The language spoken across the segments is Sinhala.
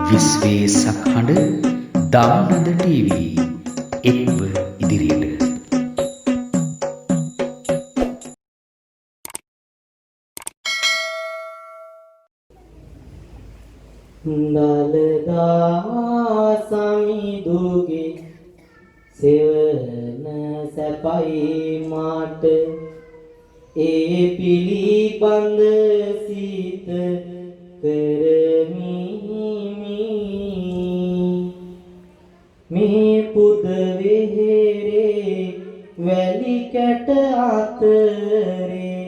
විශ්වයේ සක්හඬ දානද ටීවී එක්ව ඉදිරියට. දලදා සමිඳුගේ සෙවන සැපයි මාට ඒ පිළිබඳ සිත කරමි මේ පුද වෙහෙරේ වැලි කැට අතරේ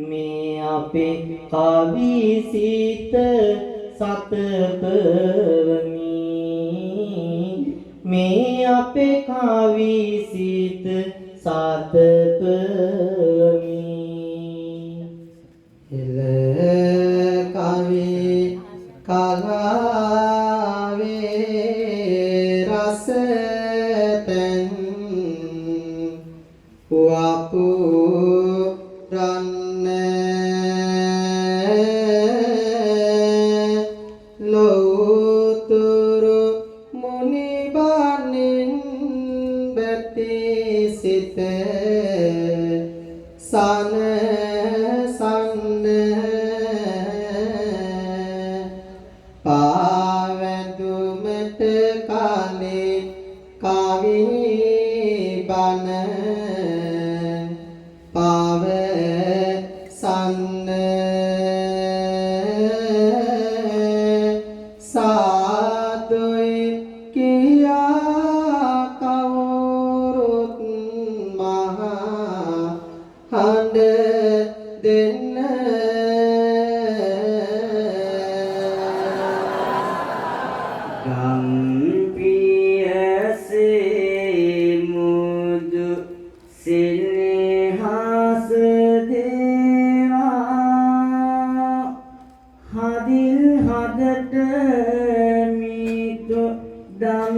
මේ අපේ කවි සිත සතපවමි මේ අපේ කවි සිත සතපවමි එල කවි කලාවේ රස තෙන් වපු රන්න ලෝතුරු මුනිබානින් බැති සිත සන සන්න පාවැඳුමට කාලේ කවි බන පාව සන්න සාදුයි කියා කවුරුත් මහා හඬ දෙන්න ගම්පියසේ මුදු සිනහස දේවා හදිල් හදට මිතු දම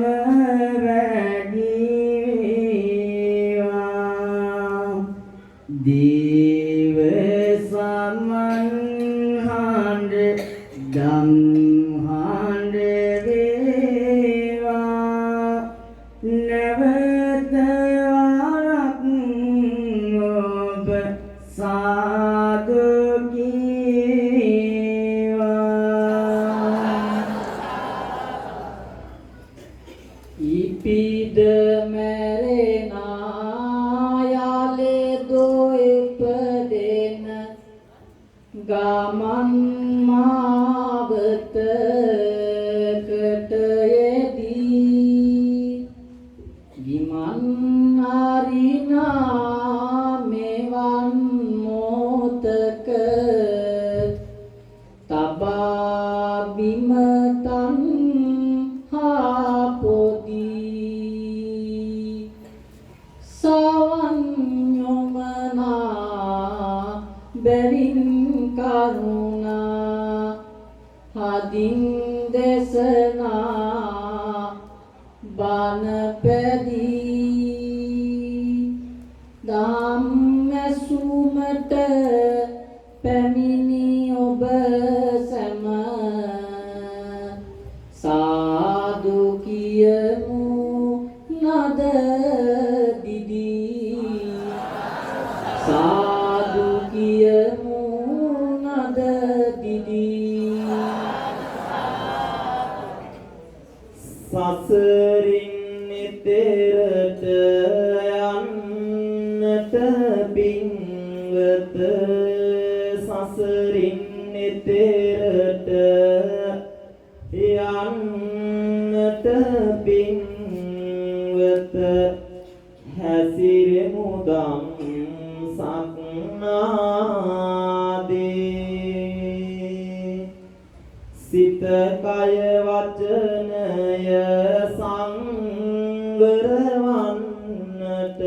වැඩිවා දේව සමන් හඬ දම් හඬ වේවා නැවත වරක් ඔබ සාදු කීවා ඉපිද මැරෙනා යාලේ දෝ ඉපදෙන ගමන් මාවතකට යෙදී ගිමන් හරිනා මෙවන් මොහොතක තබා බිම තන්හා පොදී සවන් යොමනා බැවින් කරුණා හදින් දෙසනා බණ පැදී ධම්මසුමට පැමිණි ඔබ සැම සාදු කියමු නද දිදී සාදු කියමු නද දිදී සසරින් නිතරට යන්නට පින්වත සසරින් නිතරට යන්නට පින්වත හැසිරෙමු දම් සක්නාදී සිත කය වචනය සංවරවන්නට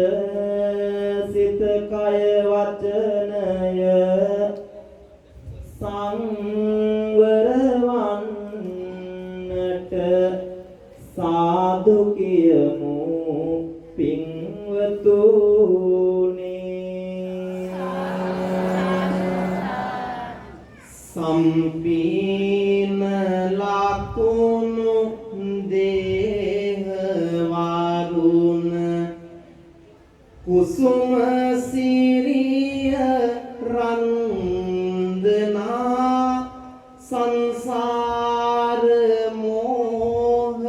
සිත කය වචනය සංවරවන්නට සාදු කියමු පින්වතුනි සම්පීන ලකුණු දේහ වරුණ කුසුම සිරිය රන්දනා සංසාර මෝහ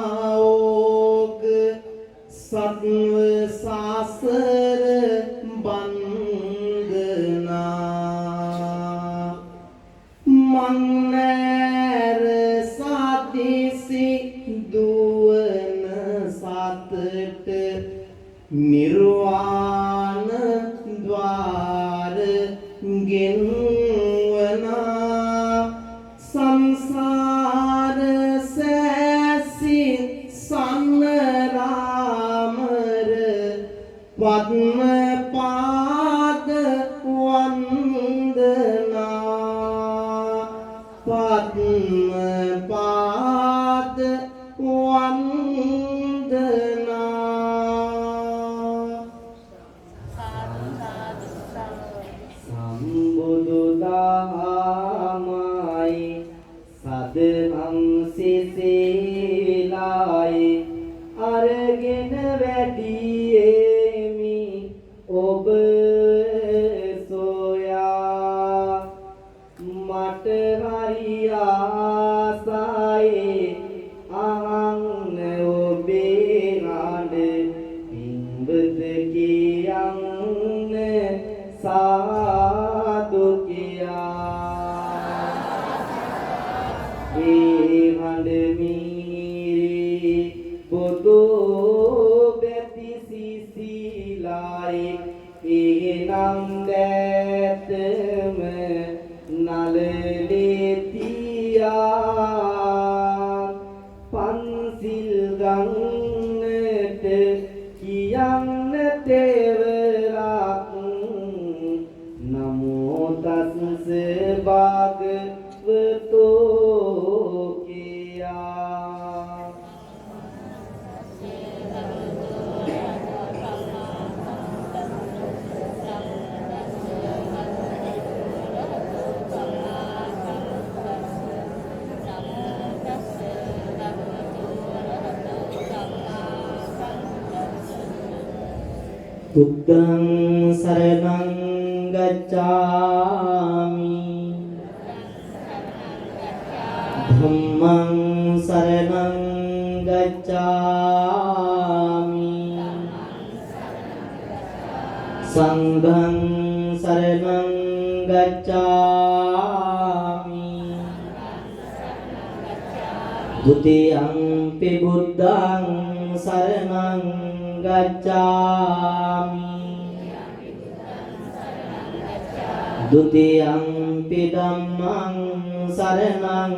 මහෝග සත්ව සාසර බන්ධනා මන්නර සතිසි දුවන සතට නිර්වාණ ద్వාර ගෙන්වනා සංසාර සැසි සන්නරාමර පද්ම පාද වන්දනා පද්ම පාද වන්දනා සම්බුදු දහමයි සදහම් සිසිලායි අරගෙන වැඩියෙමි ඔබ සොයා මට හරි ආසයි අහන්න ඔබේ නඩ පින්බද කියන්න සාදු කියා ඒ හඬ මීරි පොදු බැති සිසිලායි එනම් දැතම නලලෙතියා පන්සිල් ගන්නට කියන්න තෙවරක් නමෝ තස්ස භගවතෝ කියා බුද්ධං සරණං ගච්ඡාමි ධම්මං සරණං ගච්ඡාමි සංඝං සරණං ගච්ඡාමි ဒုတိယံ පි බුද්ධං සරණං ගච්ඡාමි ဒုတိယံ පි ධම්මං සරණං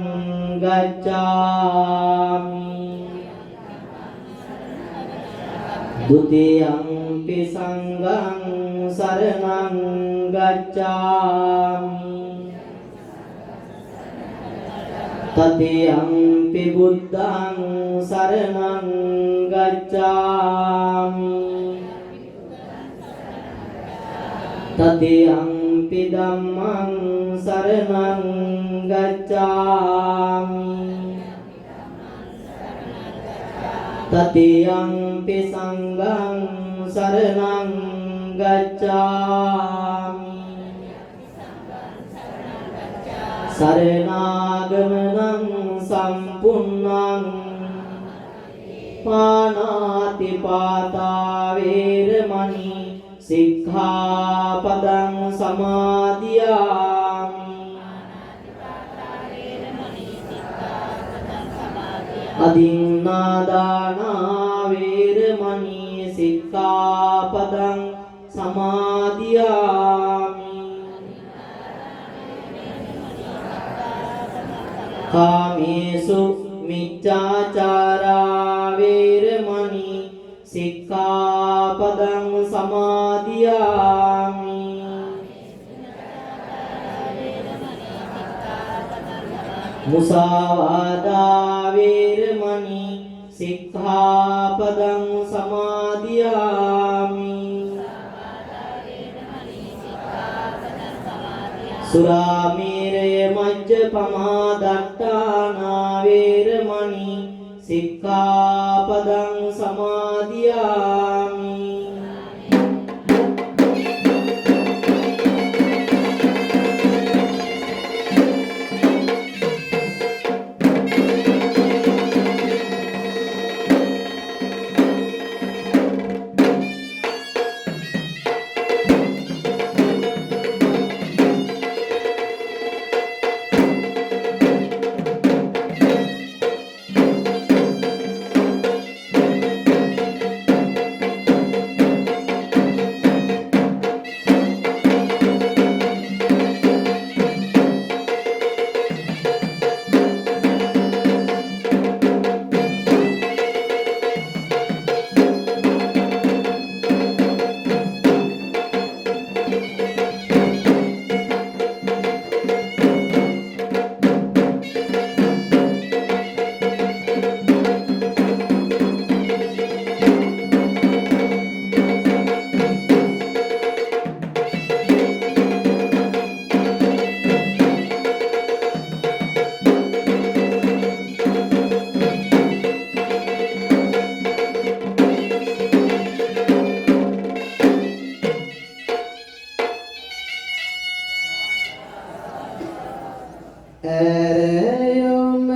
ගච්ඡාමි ဒုတိယံ පි සංඝං සරණං ගච්ඡාමි တတိယံ පි බුද්ධං සරණං ගච්ඡාමි တတိယံ පි ධම්මං සරණං ගච්ඡාමි တတိယံ පි සංඝං සරණං ගච්ඡාමි සරණාගමනං සම්පුන්නං පානාති පාතා වේරමණී සික්ඛාපදං සමාදියාමි අදින්නාදානා වේරමණී සික්ඛාපදං සමාදියාමි කාමේසු මිච්ඡාචාරා වේරමණී සික්ඛාපදං සමාදියාමි මුසාවාදා වේරමණී සික්ඛාපදං සමාදියාමි සුරාමේරය මජ්ජපමා දට්ඨානා වේරමණී සික්ඛාපදං සමාදියාමි. ඇරයොම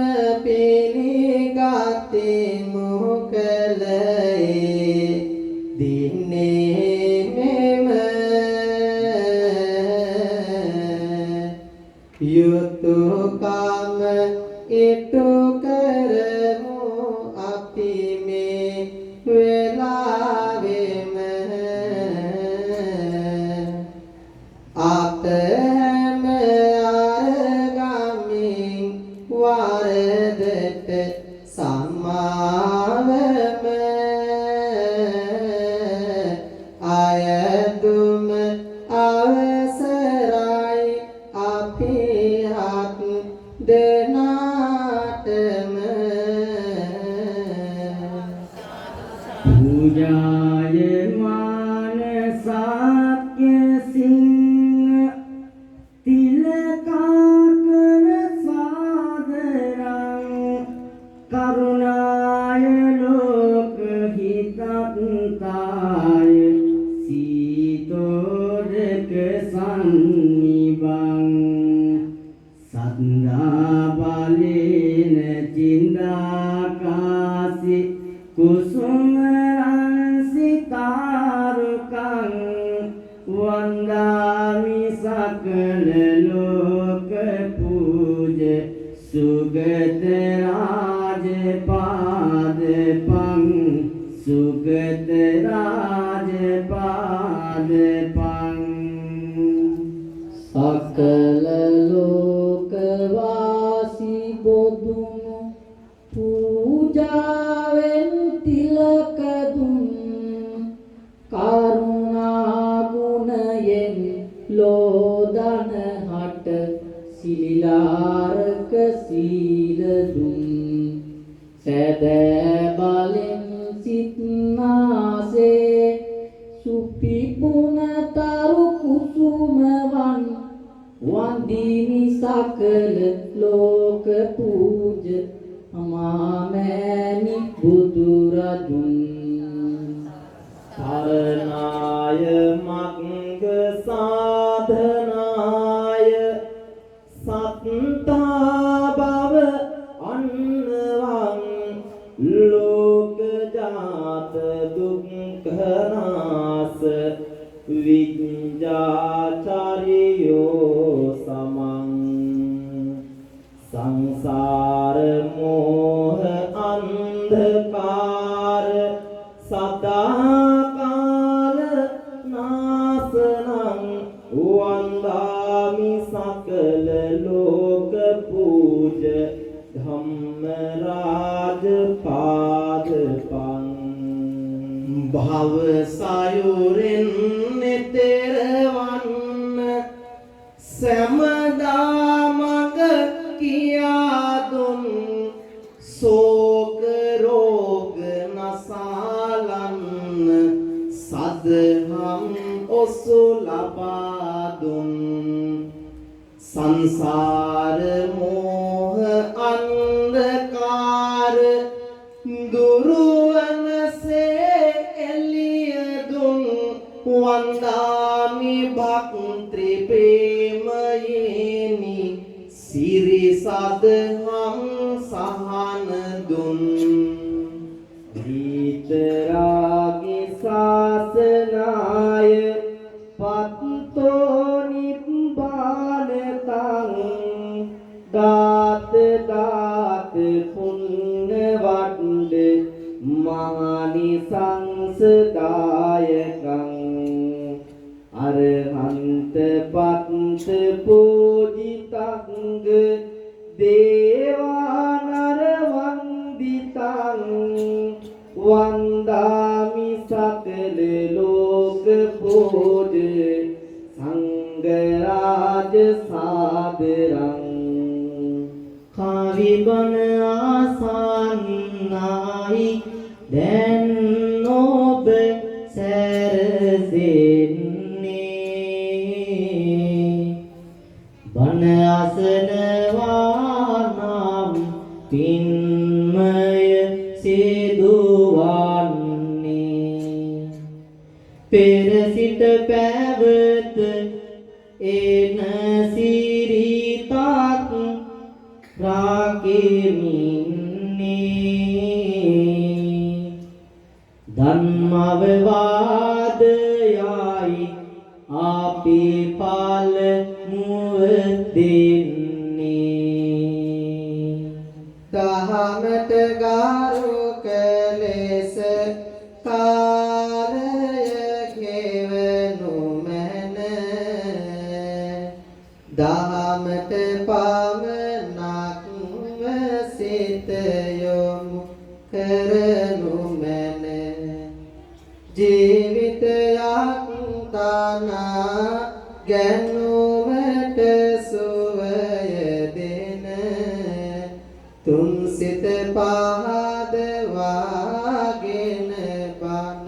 පිළිගත්තේ මොකලයේ දින්නේ මෙම යුතුයකම ඉටු කරමු අපි මේ වෙලාවෙම අපම වරදට සම්මාවම අයදුම අවසරයි අපි හත් දෙනාටම පූජායමාන සාක්‍ය සිංහ තිලකාකර කරුණාය ලෝක හිතත්තාය සීතෝදක සන්නිබං සද්දා බලේන චින්දාකාසි කුසුමරංසිතාරුකං වන්දාමි සකල ලෝක පූජ සුගත පාදපං සුගත පාදපං සකල ලෝකවාසී බොදුන් පූජාවෙන් තිලක දුන් කරුණා ගුණයෙන් ලෝදන හට සිලිලාරක සීල දුන් සැදෑ බලෙන් සිත්නාසේ සුපිපුන තරු කුසුමවන් වන්දිනි සකල ලෝක පූජ අමාමෑණි බුදුරජුන් සරණාය මග්ග සාධනාය සත්තා බව අන්නවං ලෝක ජාත දුක්ඛනාස විඤ්ඤාචාරියෝ සමං සංසාර මෝහ අන්ධකාර සදාකාල නාසනං වන්දාමි සකල ලෝක පූජ ධම්මරාජ පාදපං භව සයුරෙන් නෙතරවන්න සමදා මඟ කියා දුන් සෝක රෝග නසාලන්න සදහම් ඔසු ලබා දුන් සංසාර මෝහ අන්ධකාර දුරුවනසේ එළිය දුන් වන්දාමි භක්ත්‍රි ප්‍රේමයේනි සිරි සදහම් සහන දුන් විතරාගි සාසනාය පත්තෝ නිබ්බානතං දාත දාත පුණ්‍ය වඩ්ඩ මානිසංසදායකං අරහන්ත පත්ත පූජිතංග දේවානර වන්දිතං වන්දාමි සකල ලෝක පූජ සංඝරාජ සාදරං කවිබන ආසන්නයි දැන් ඔබ සැරසෙන්නේ බණ අසනවා නම් පින්මය සිදුවන්නේ පෙර සිට පැවත එන සිරිතක් රාකෙමින්නේ ධම්මවවාදයයි අපි පළමුව දෙන්නේ දහමට ගරු කලෙස කාලය ගෙවනු මැන දහමට පමණක්ම සිත යොමු කරනු මැන ජීවිතයක් තනා ගැනුමට සුවය දෙන තුන් සිත පහදවාගෙන බණ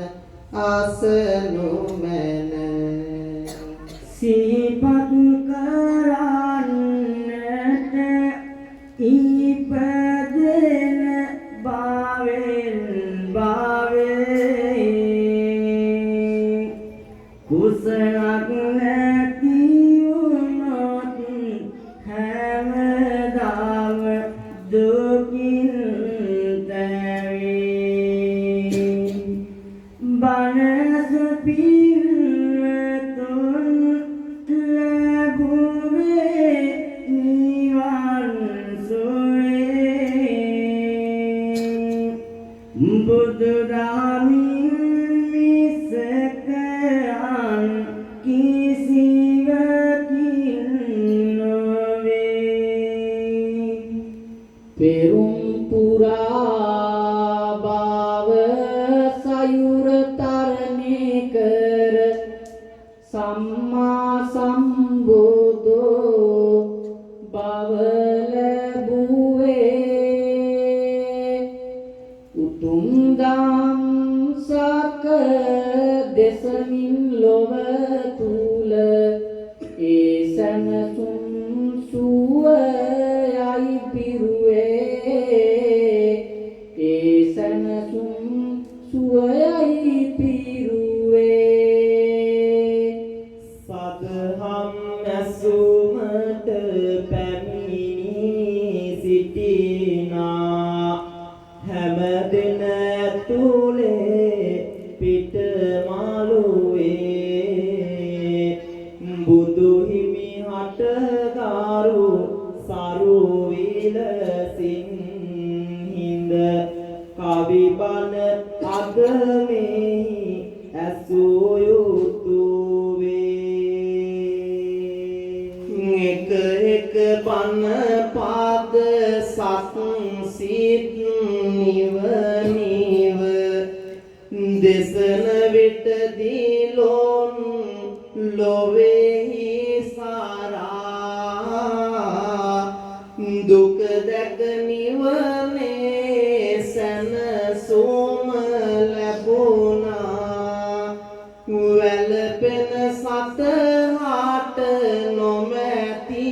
අසනු මැන සිහිපත් කරන්නට ඉපදෙන භවෙන් භවේ කුසලක් නැති වුණොත් හැමදාම දුකින් දැවේ බණස පිල්තුන් ලැබුවේ නිවන් සුවේ බුදුදහමින් මිසකයන් කිසිවකින් නොවේ පෙරුම් පුරා භව සයුර තරණය කර සම්මා සම්බුද්ධෝ භව ලැබුවේ උතුම් දම් සක දෙසමින් ලොව තුල ඒ සැනසුම් සුවයයි පිරුවේ ඒ සැනසුම් සුවයයි පිරුවේ සදහම් ඇසුමට පැමිණි සිටිනා හැමදෙන ඇතුලේ පිට මාළුවේ බුදු හිමි හටගාරු සරු විලසින් හිඳ කවි බණ අද මෙහි ඇසූ යුතුවේ එක එක බණ පාද සත් සිත් නිවනිව දෙසන විට දිලොන් ලොවේහි සාරා දුක දැක නිවනේ සැනසුම ලැබුණා වැළපෙන සතහාට නොමැති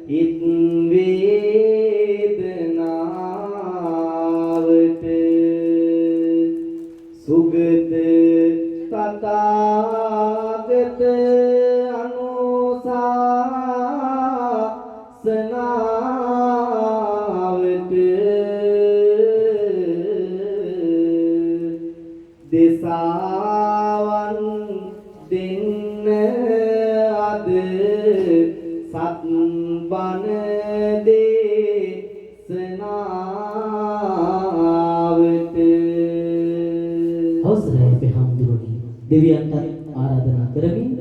ඉත් වේදනාවට සුගත තථාගත අනුශාසනාවට දෙසාවන් දෙන්න අද සත්බන දේශනාවට අවසරයි අපේ හාමුදුරුවනි දෙවියන්ට ආරාධනා කරමින්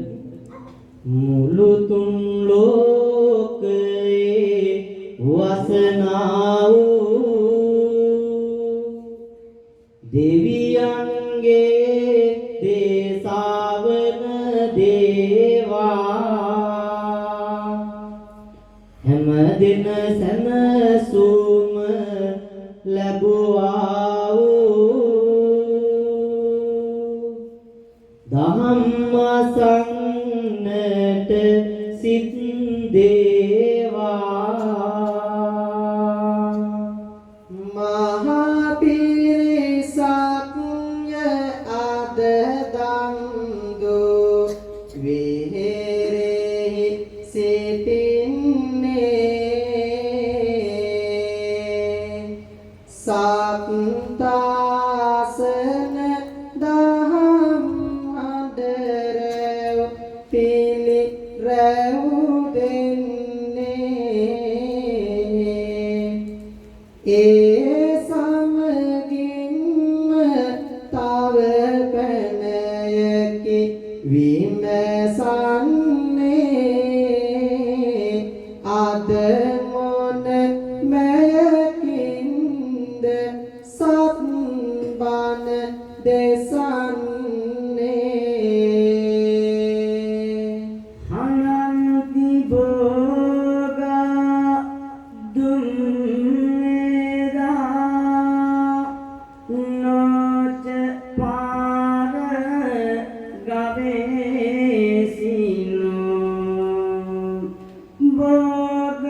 මුළු තුන් ලෝකයේ වසනා වූ දෙවියන්ගේ දේශාවන දේවා හැම දින සැනසුම ලැබුවා වූ ධම්මසන්නට සිත් දේවා මහා පිරිසක් අද දන්දු විහෙරෙහි සිටින්නේ සත්තාසන දහම් අදරව පිලි රැව් දෙන්නේ ඒ සමගින්ම තව පැනයකි විමසන්නේ අද මොන මයකින්ද සත්බන දෙසන්නේ හනන්ති භෝගා දුම්මෙදා නොච පාර ගවේසිනෝ භෝග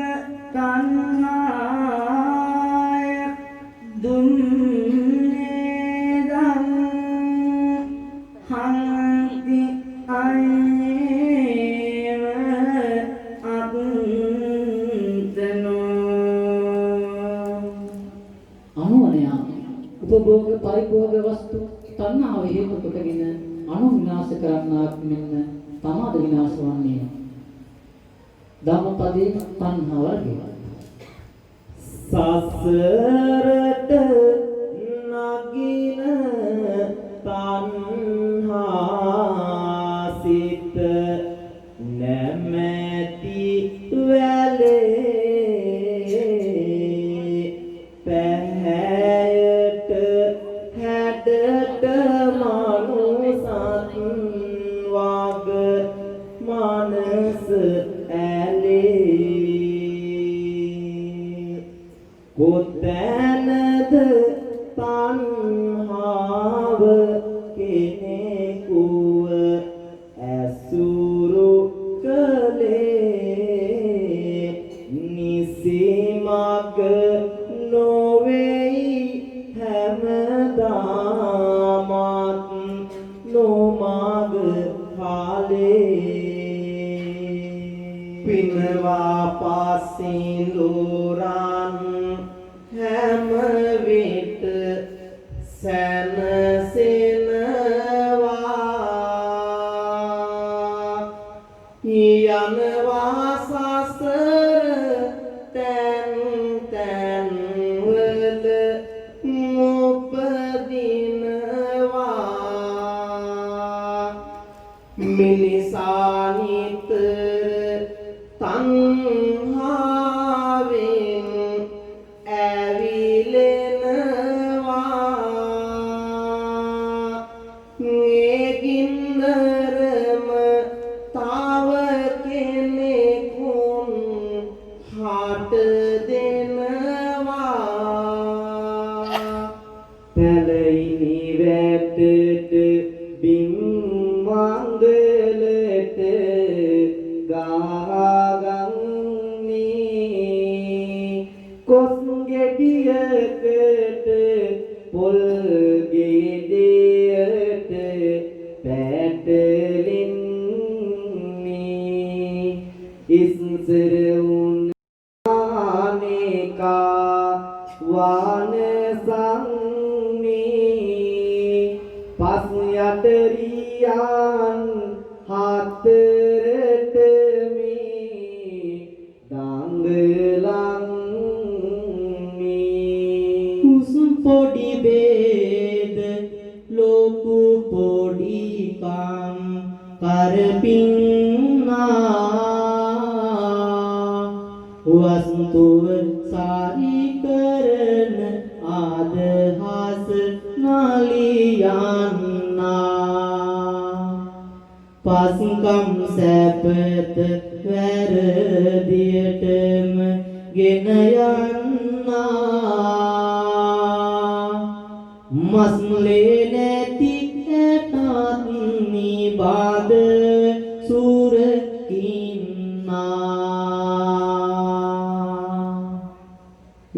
තණ්හාය දුම්මෙදං හන්ති අඤ්ඤේව අන්තනෝ අනුවණය උපභෝග පරිභෝග වස්තු තණ්හාව හේතු කොටගෙන අනු විනාශ කරන්නාක් මෙන්න තමාද විනාශ වන්නේ ධම්මපදයේ තණ්හාව වර්ගය සසරට නගින තණ්හාසිත නැමැති වැලේ පැහැයට හැඩට මනුසත් වග මනස ඇලේ කොතැනද තණ්හාව කෙනෙකුව ඇසුරු කළේ නිසිමග නොවේයි හැමදාමත් නොමග කාලේ පිනවා පාසින්දුරන් හැම විට සැනසෙනවා යනවා සසර තැන් තැන් වල උපදිනවා මිනිසා නිතර තණ්හාවෙන් ඇවිලෙනවා වාන සංනේ පස් යටරියන් හතරට මේ දඟලන් මේ කුස් පොඩි බේද ලොකු පොඩි කම් කරපින්නා වස්තුව සාරි කරන ආදහස් නාලියන්නා පස්කම් සැපත වැරදියටම ගෙන යන්නා මස්ලේ නැති ඇටත් නිබාද සුරකින්නා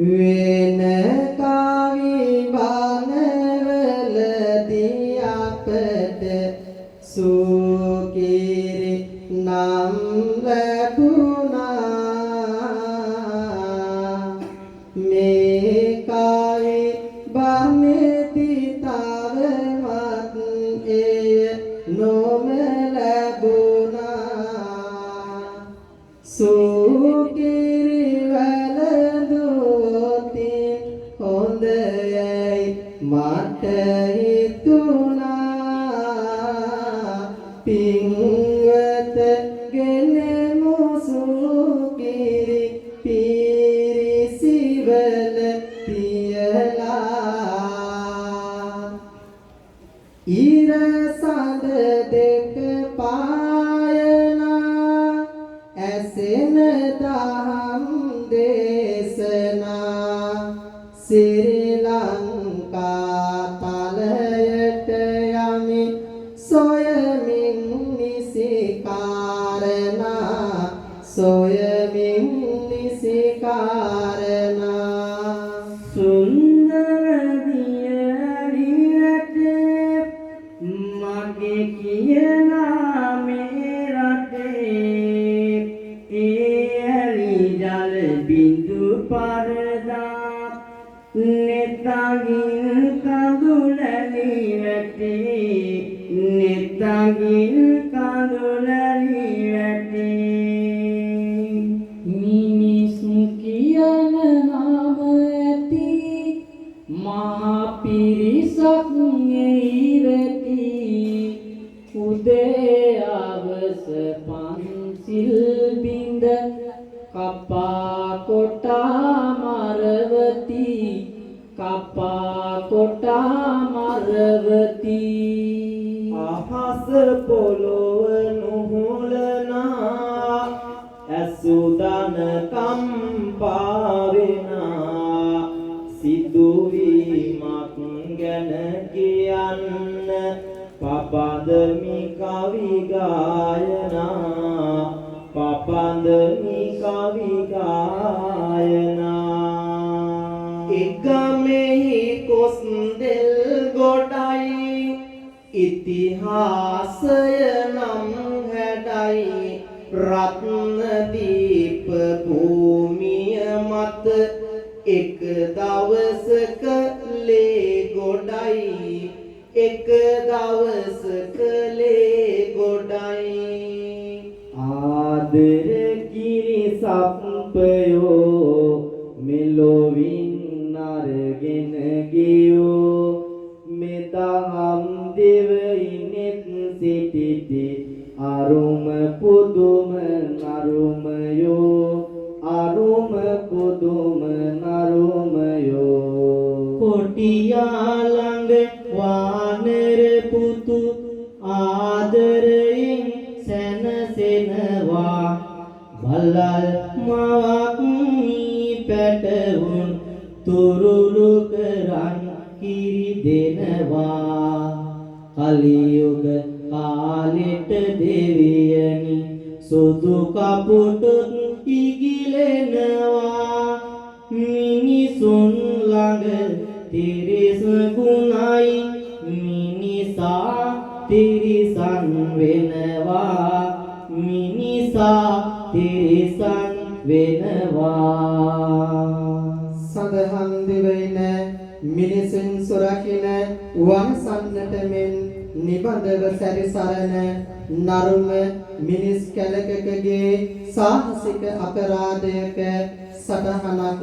වෙන කවි බණවලදී අපට සුකිරි නම් ලැබුණා මේ කවි බණෙදී තවමත් එය නොම ලැබුණා සුකිරි වැළඳුවොතින් හොඳයයි මට හිතුණා පින්වත ගෙනෙමු සුකිරි පිරිසිවල තියලා ඉර සඳ දෙක පායනා ඇසෙන දහම් දේශනා ශ්‍රී ලංකා තලයට යමි සොයමින් නිසි කාරණා සොයමින් නිසි කාරණා සුන්දර දියරියට මගේ කියනා මේ රටේ ඒ ජල බිඳු පරදා නෙතගින් කඳුලලි වැටේ නෙතගින් කඳුලලි වැටේ මිනිසු කියන නාම ඇති මහා පිරිසක් එයිරති උදේ අවස පන්සිල් බිඳ කපා කොටා මරවති කපා කොටා මරවති අහස පොළොව නුහුලනා ඇසුදන කම්පාවෙනා සිදුවීමක් ගැන කියන්න පපදමි කවි ගායනා පපදමි කවි ගායනා එකමෙහි කොස්දෙල් ගොඩයි ඉතිහාසය නම් හැඩයි රත්නදීප භූමිය මත එක දවසක ලේ ගොඩයි එක දවසක ලේ ගොඩයි ආදර කිරි සප්පයෝ මෙලොවින් අරගෙන ගියෝ මෙතහම් දෙවයිනෙත් සිටිති අරුම පුදුම නරුමයෝ අරුම පුදුම නරුමයෝ කොටියා ළඟ වානර පුතු ආදරයෙන් සැනසෙනවා බලල් මවක් පැටවුන් තුරුළු කරන් කිරි දෙනවා කලියුග කාලෙට දෙවියනි සුදු කපුටුත් ඉගිලෙනවා මිනිසුන් ළඟ තිරිස ගුණයි මිනිසා තිරිසන් වෙනවා මිනිසා තිරිසන් වෙනවා සදහන් දිවයින මිනිසුන් සුරකින වංසන්නට මෙන් නිබඳව සැරිසරන නරුම මිනිස් කැලකකගේ සාහසික අපරාධයක සටහනක්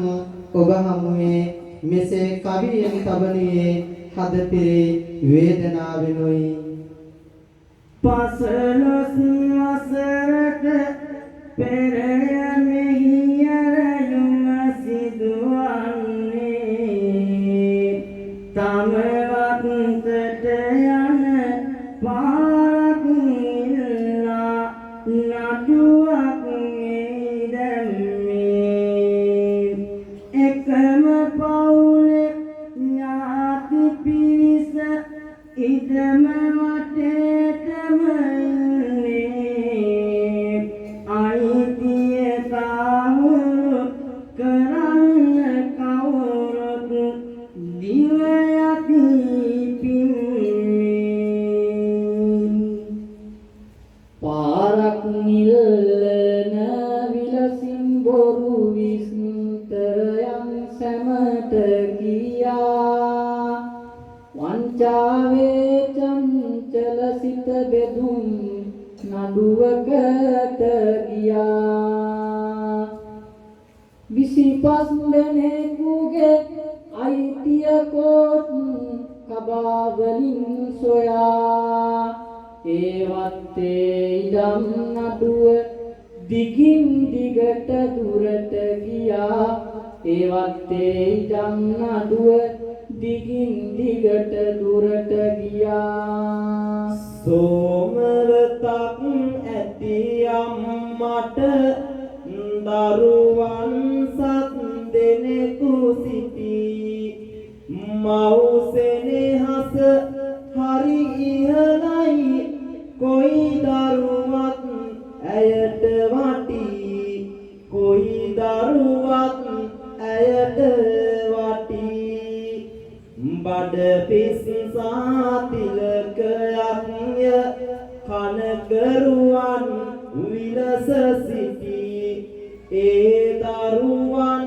ඔබ හමුවේ මෙසේ කවියෙන් තබනුයේ හදපිරි වේදනාවෙනුයි. පසළොස් වසරක පෙර මෙහි ඇරයුම සිදුවන්නේ තමවත්තට යන පාරක් ඉල්ලා නඩුවක් දැම්මේ එකම පවුලේ ඥාති පිරිස ඉදම වටේටම ඉන්නේ අයිතිය කවුරු කරන්න කවුරුත් දිව යති පින්නේ පාරක් නිල්ලන විලසින් බොරු විස්තරයන් සැමට ගියා වංචාවේ චංචල සිත බෙදුම් නඩුවකට ගියා 25 දෙනෙකුගේ අයිතිය කොට කබා වලින් සොයා ඒවත් ඉඩම් නඩුව දිගින් දිගට දුරට ගියා ඒවත් ඉඩම් නඩුව දිගින් දිගට දුරට ගියා සෝමරතක් ඇති අම්මට දරුවන් සත් දෙනෙකු සිටී මව්සෙනෙහස හරි ඉහළයි කොයි දරුවත් ඇයට වටී කොයි දරුවත් ඇයට වටී බඩ පිස්සා තිලකයන්ය කනකරුවන් විලස සිටී ඒ දරුවන්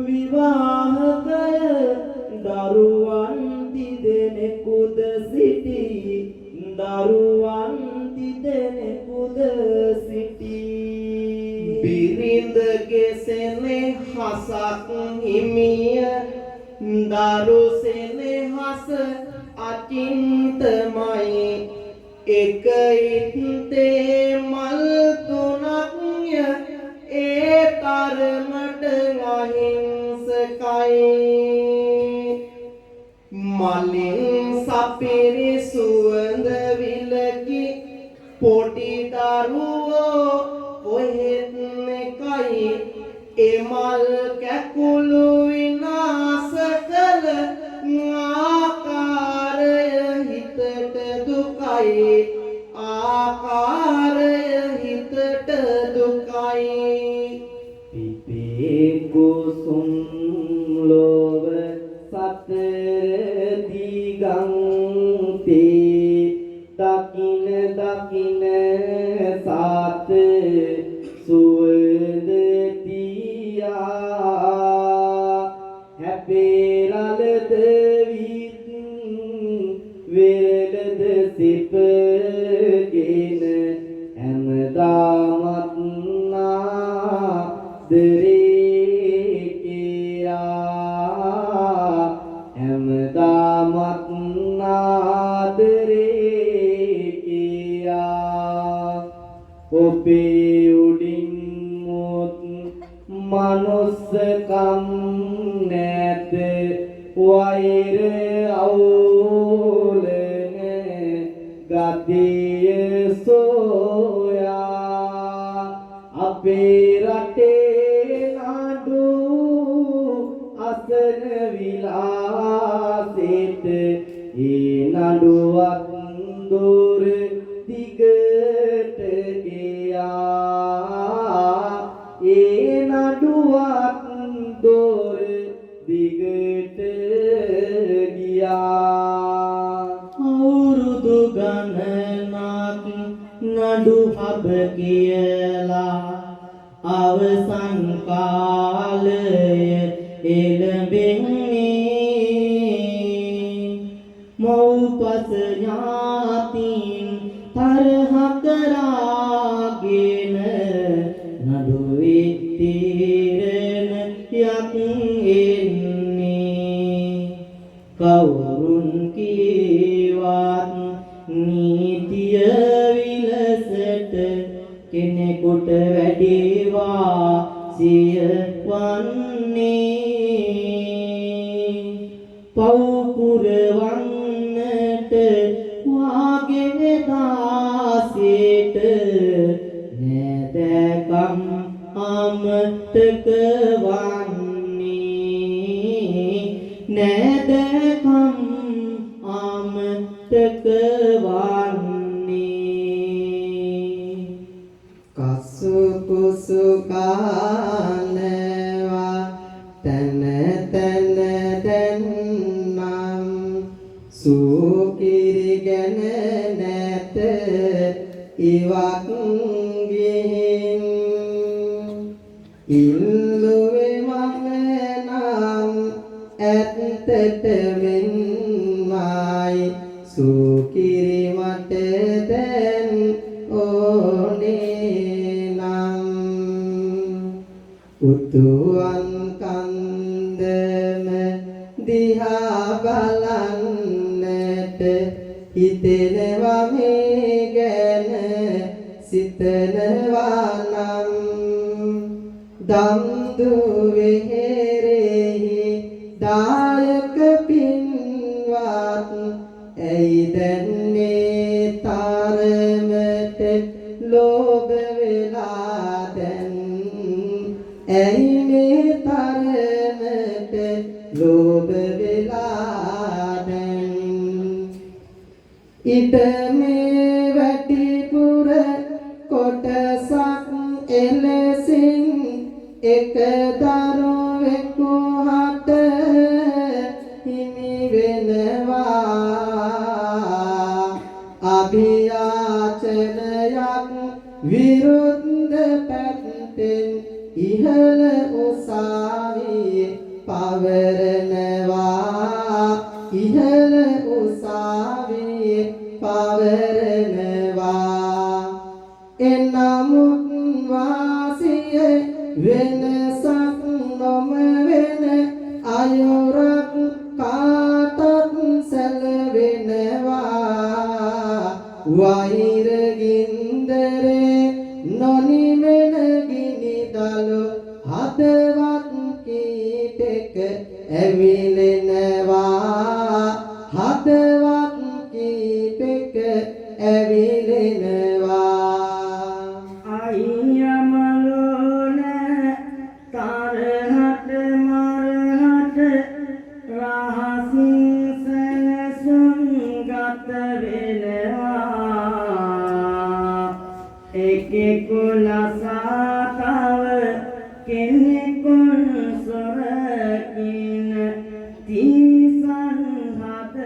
විවාහකය දරුවන් තිදෙනෙකුද සිටී දරුවන් තිදෙනෙකුද සිටී බිරිඳගේ සෙනෙහසක් හිමිය දරු සෙනෙහස අචින්තමයි එක ඉත්තේ මල් තුනක්ය ඒ තරමට අහිංසකයි මලින් සපිරි සුවඳ විලකි පොඩි දරුවෝ කොහෙත් එකයි එමල් කැකුළු විනාශ කළ ආකාරය හිතට දුකයි ආකාරය හිතට දුකයි පිපේ කුසුම් ලොව සතර දිගන්තේ දකින දකින සාත සුවඳ තියා හැපේරලද විත් වෙරළද සිපගෙන හැමදාමත් නාදරේ කියා හැමදාමත් නාදරේ කියා ඔබේ උඩින් මුත් මනුස්සකම් නැත වෛර අවුලන ගතිය සෝයා අපේ රටේ නඩු අසන විලාසෙට ඒ නඩුවක් දොර දිගට ගියා ඒ නඩුවක් දොර දිගට ගියා අවුරුදු ගණනක් නඩු හබ කියලා අවසන් කාලය එළඹ පිරෙන යක් එන්නේ කවුරුන් කීවත් නීතිය විලසට කෙනෙකුට වැඩිවා සිය වන්නේ පව් පුරවන්නට වාගෙන දාසෙට නැදකම් අමතක වන්නේ නැදකම් අමතක වන්නේ කසු කුසු කානවා තන තන දැන්නම් සූකිරි ගැන නැත ඉවක් ගිහින් ඉල්ලුවේ මම නම් ඇත්තට මෙන්මයි සූකිරි මට දැන් ඕනේ නම් උතුවන් කන්දම දිහා බලන්නට හිතෙනවා මේ ගැන සිතනවා නම් දම්දුවේ හේරෙහි දායක පින්වත් ඇයි දැන්නේ තරමට ලෝභ වෙලා දැන් ඇයි මේ තරමට ලෝභ වෙලා දැන් ඉත මේ වැටිපුර කොටසක් එලෙසින් එක දරුවෙකු හට හිමි වෙනවා අභියාචනයක් විරුද්ධ පැත්තෙන් ඉහළ උසාවියේ පවරනවා ඉහළ උසාවියේ පවරනවා එනමුත් වාසිය වෙනසක් නොම වෙන අයුරක් කාටත් සැලවෙනවා වෛර ගින්දරේ නොනිමෙන ගිනි දළු හදවත් කීටක ඇවිලෙනවා හදවත් කීටක ඇවිලෙනවා අයියමලෝන තරහට මරහට රහසින් සැලසුම් ගත වෙනවා එකෙකු ලසාතව කෙනෙකුන් සොරකින තිසන් හද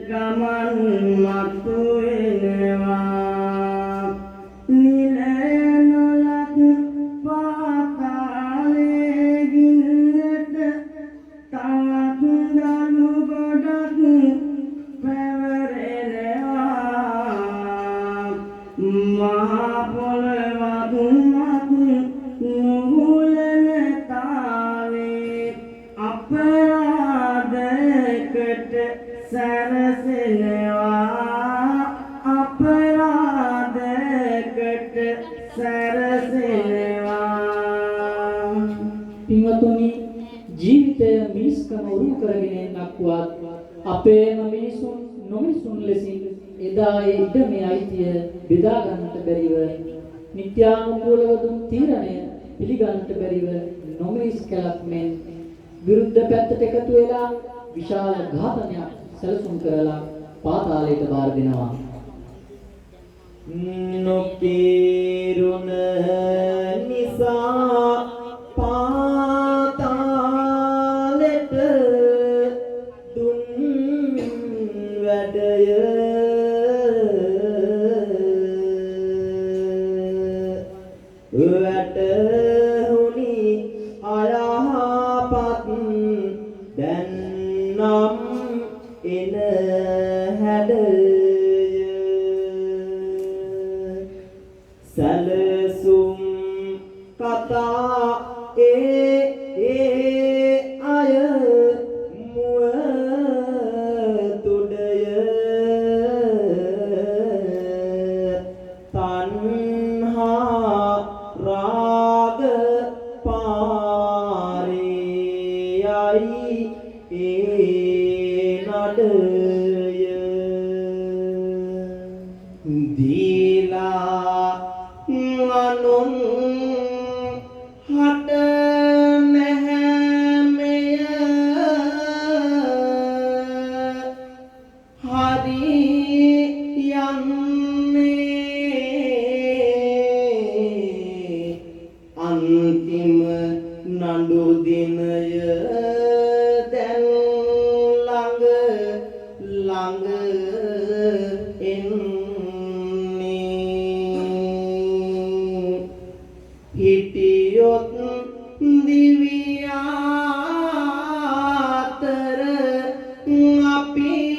ගමන් මතු වෙනවා නිලනොලක් පාතාලේ ගින්නට තවත් දනු ගොඩක් පැවරෙනවා මහා පොළවක් නුහුලන තාවේ අපරාධයකට සැරසෙනවා අපරාධයකට සැරසෙනවා පින්වතුනි ජීවිතය මිනිස්කම උරු කරගෙන එන්නක්වත් අපේම මිනිසුන් නොමිනිසුන් ලෙසින් එදා ඒ ඉඩමේ අයිතිය බෙදා ගන්නට බැරිව නිත්‍යානුකූලව දුන් තීරණය පිළිගන්නට බැරිව නොමිනිස් කලක් මෙන් විරුද්ධ පැත්තට එකතු වෙලා විශාල ඝාතනයක් සැලසුම් කරලා පාතාලයට බාර දෙනවා නොකිරුණ නිසා පාතාලෙට දුන් වැඩය වැටහුණි අයහපත් දැන් නම් එන හැඩය සැලසුම් කතා මට නැහැ මෙය හරි යන්නේ අන්තිම නඩු දිනය දැන් ළඟ ළඟ එන්නේ හිටියොත් දිවියාතර අපිටයි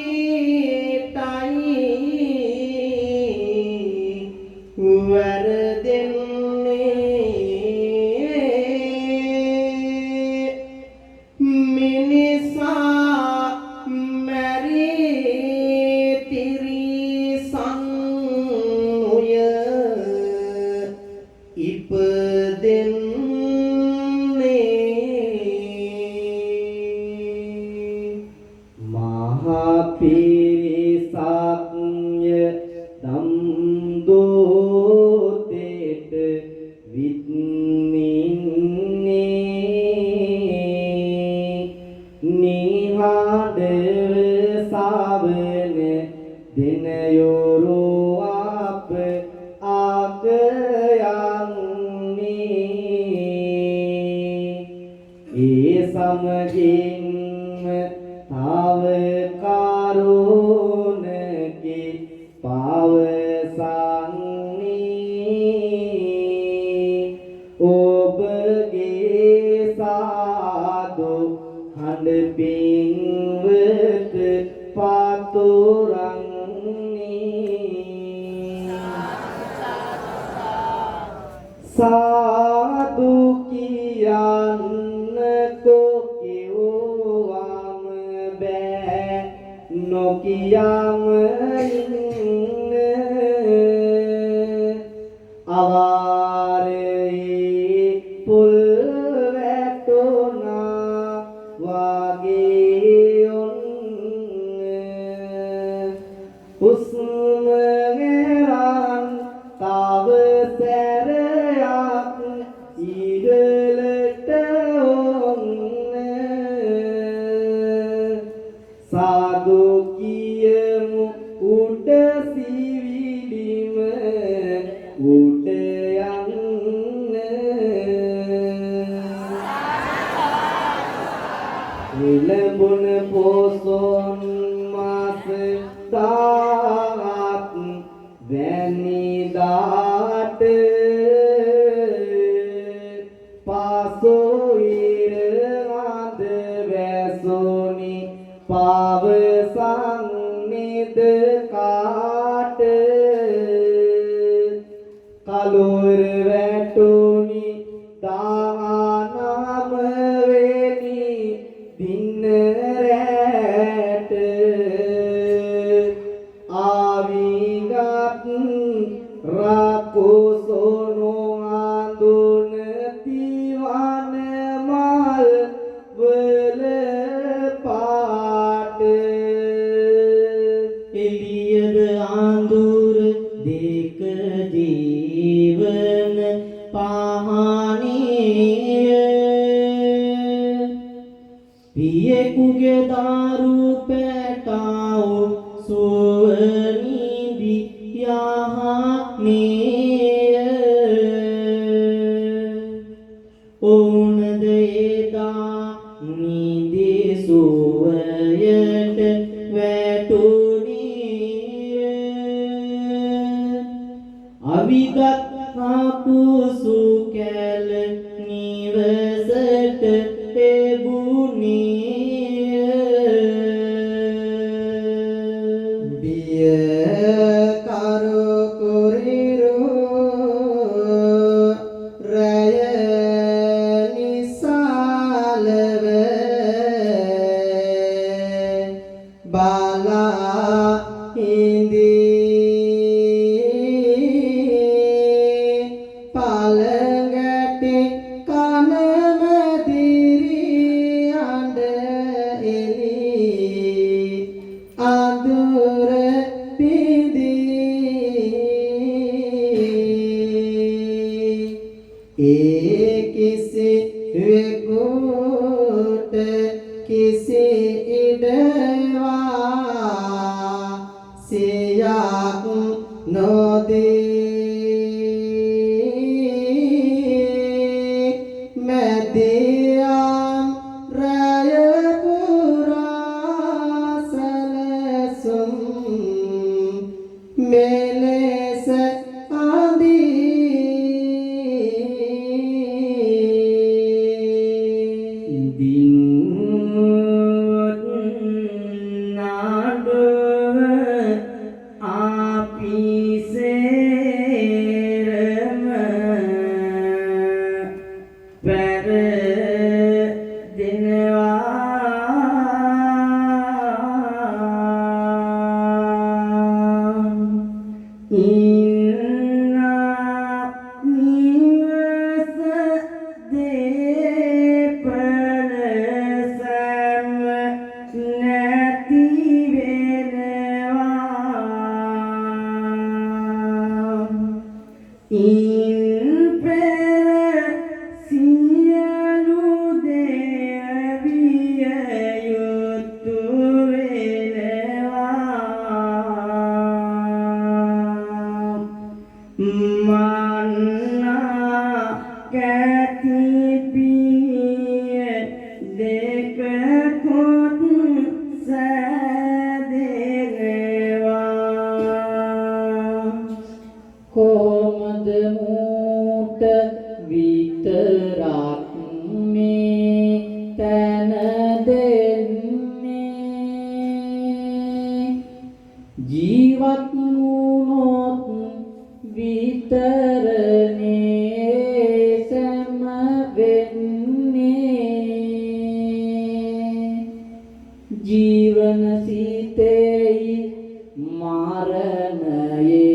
වැරදෙන්නේ මිනිසා මැරී තිරිසන් උය ඉපදෙන්නේ මහා පිරිසක්ය දම් දෝතේට විත්නින්නේ නිහඬව සාවන දිනයෝරෝ අප ආග යන්නේ ඒ සමගින්ම තව කරුණකි පවසන්නේ ඔබගේ සාදු හඬ පින්වත පතුරන්නේ සාදු කියන්නකෝ කිව්වම බෑ නොකියම ඉන්න අවාරේ පුල් වැටුණා වගේ ඔන්න හුස්ම ගෙරන් තව සැරයක් ඉහළට ඔන්න සාදු කියමු උඩ සිවිලිම උඩ යන්න එළඹුණ පොසොන් මාස දාත් වැනිදාට පාසොයිර අද වැසුනි පවසන් නිද කාට කලුර වැටුනි 19 වෙනි දින රැට ආවිගත් රකුසොනු අඳුන තිවන මල් වල පාට එළියද අඳුර දෙක ජීවන පහනිය පියෙකුගේ දාරු පැටව සුවනිදි යහනේ ඕනද එදා නිදි සුවයට වැටුණිය අවිගත් කුසු කැල නිවසට එබුණිය බිය කරු කුරිරු රය නිසාලව බලා ඉඳී පළඟටි කනමදිරි අඬ එලි අඳුර පිදී ඒ කිසි වෙකුට කිසි ඉඩවා සියක් නොදී මැදියම් රය පුරා සැලසුම් මෙලෙස කොමද මූට විතරක් මේ තන දෙන්නේ ජීවත් වුණොත් විතරනේ සම වෙන්නේ ජීවන සීතේ මරණයේ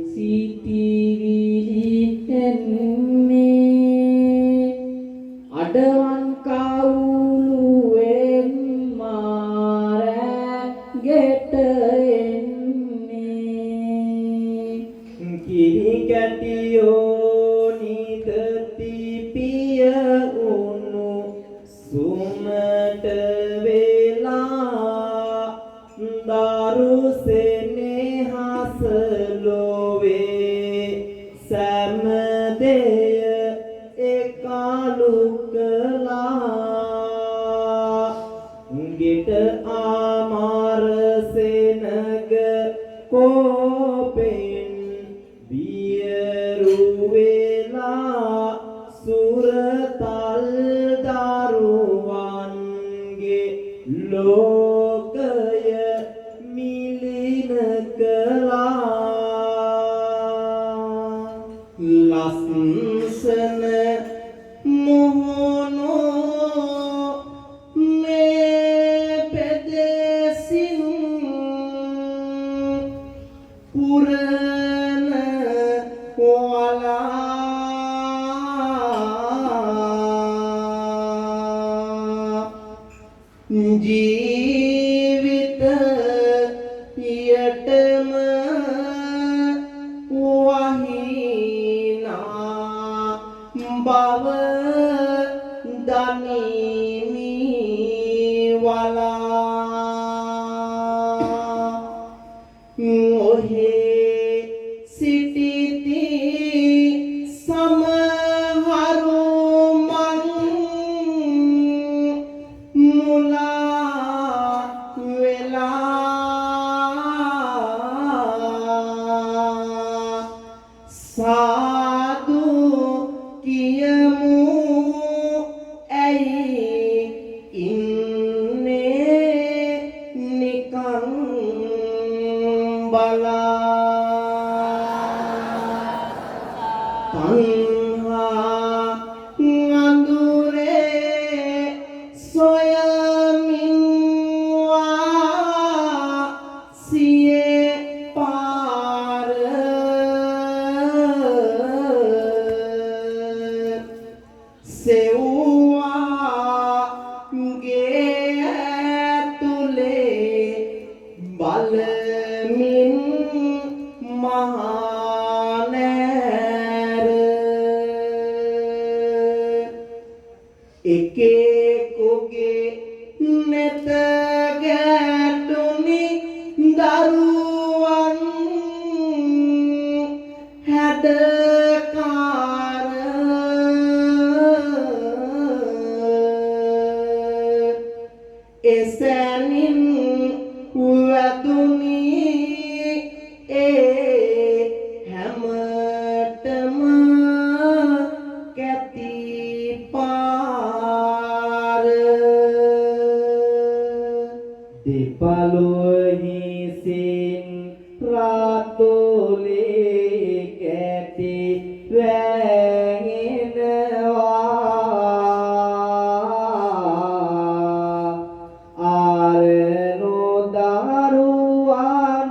සිටිවිලි එන්නේ අඩවන් කවුළුවෙන් මාර ගෙට එන්නේ කිරි කැටියෝ නිදති පිය උණු සුමට වෙලා දරුසෙනේ හසලෝවේ සැමදෙය එකලු කළා ගෙට ආමාරසෙනග කෝපෙන් බියරු වෙලා සුරතල් දරුවන්ගේ ලෝකය මිලින කළා ලස්සන මොහොනෝ මේ පෙදෙසින් පුරන වලා ජීවිත යටම වහිනා බව දනිමි වලා ඔහේ සිටිති සමහරු මං මුලා වෙලා සාදු කියමු ඇයි ඉන්නේ නිකන් බලා තණ්හා අඳුරේ සොයමින් වා සියේ පාර සෙව්වා ගේ ඇතුලේ බලමින් මහා නෑර එකෙකුගේ නෙත ගැටුනි දරුවන් හැඩකාර එසැනින් වැදුනි ඒ හැමතම කැති පාර දෙපළොහි සින් රාතෝලේ කැටි වැගෙනවා ආරනෝ දරුවන්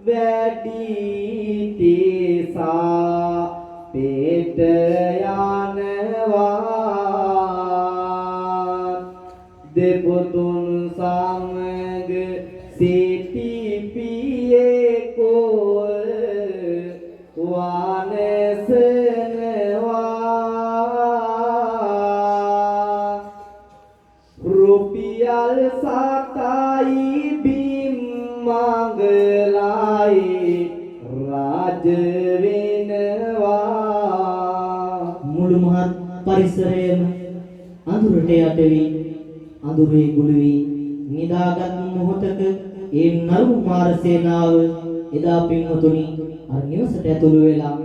වැඩි තිසා පෙත යනවා දෙපොතුන් සමග සිටි පියෙකෝ වනසනවා රුපියල් 7යි බිම් මංගලයි රාජ වෙනවා මුළු මහත් පරිසරයම අඳුරට යට වී අඳුරේ ගුළු වී නිදාගත් මොහොතක ඒ නරු මාර සේනාව එදා පින්වතුනි අර නිවසට ඇතුළු වෙලා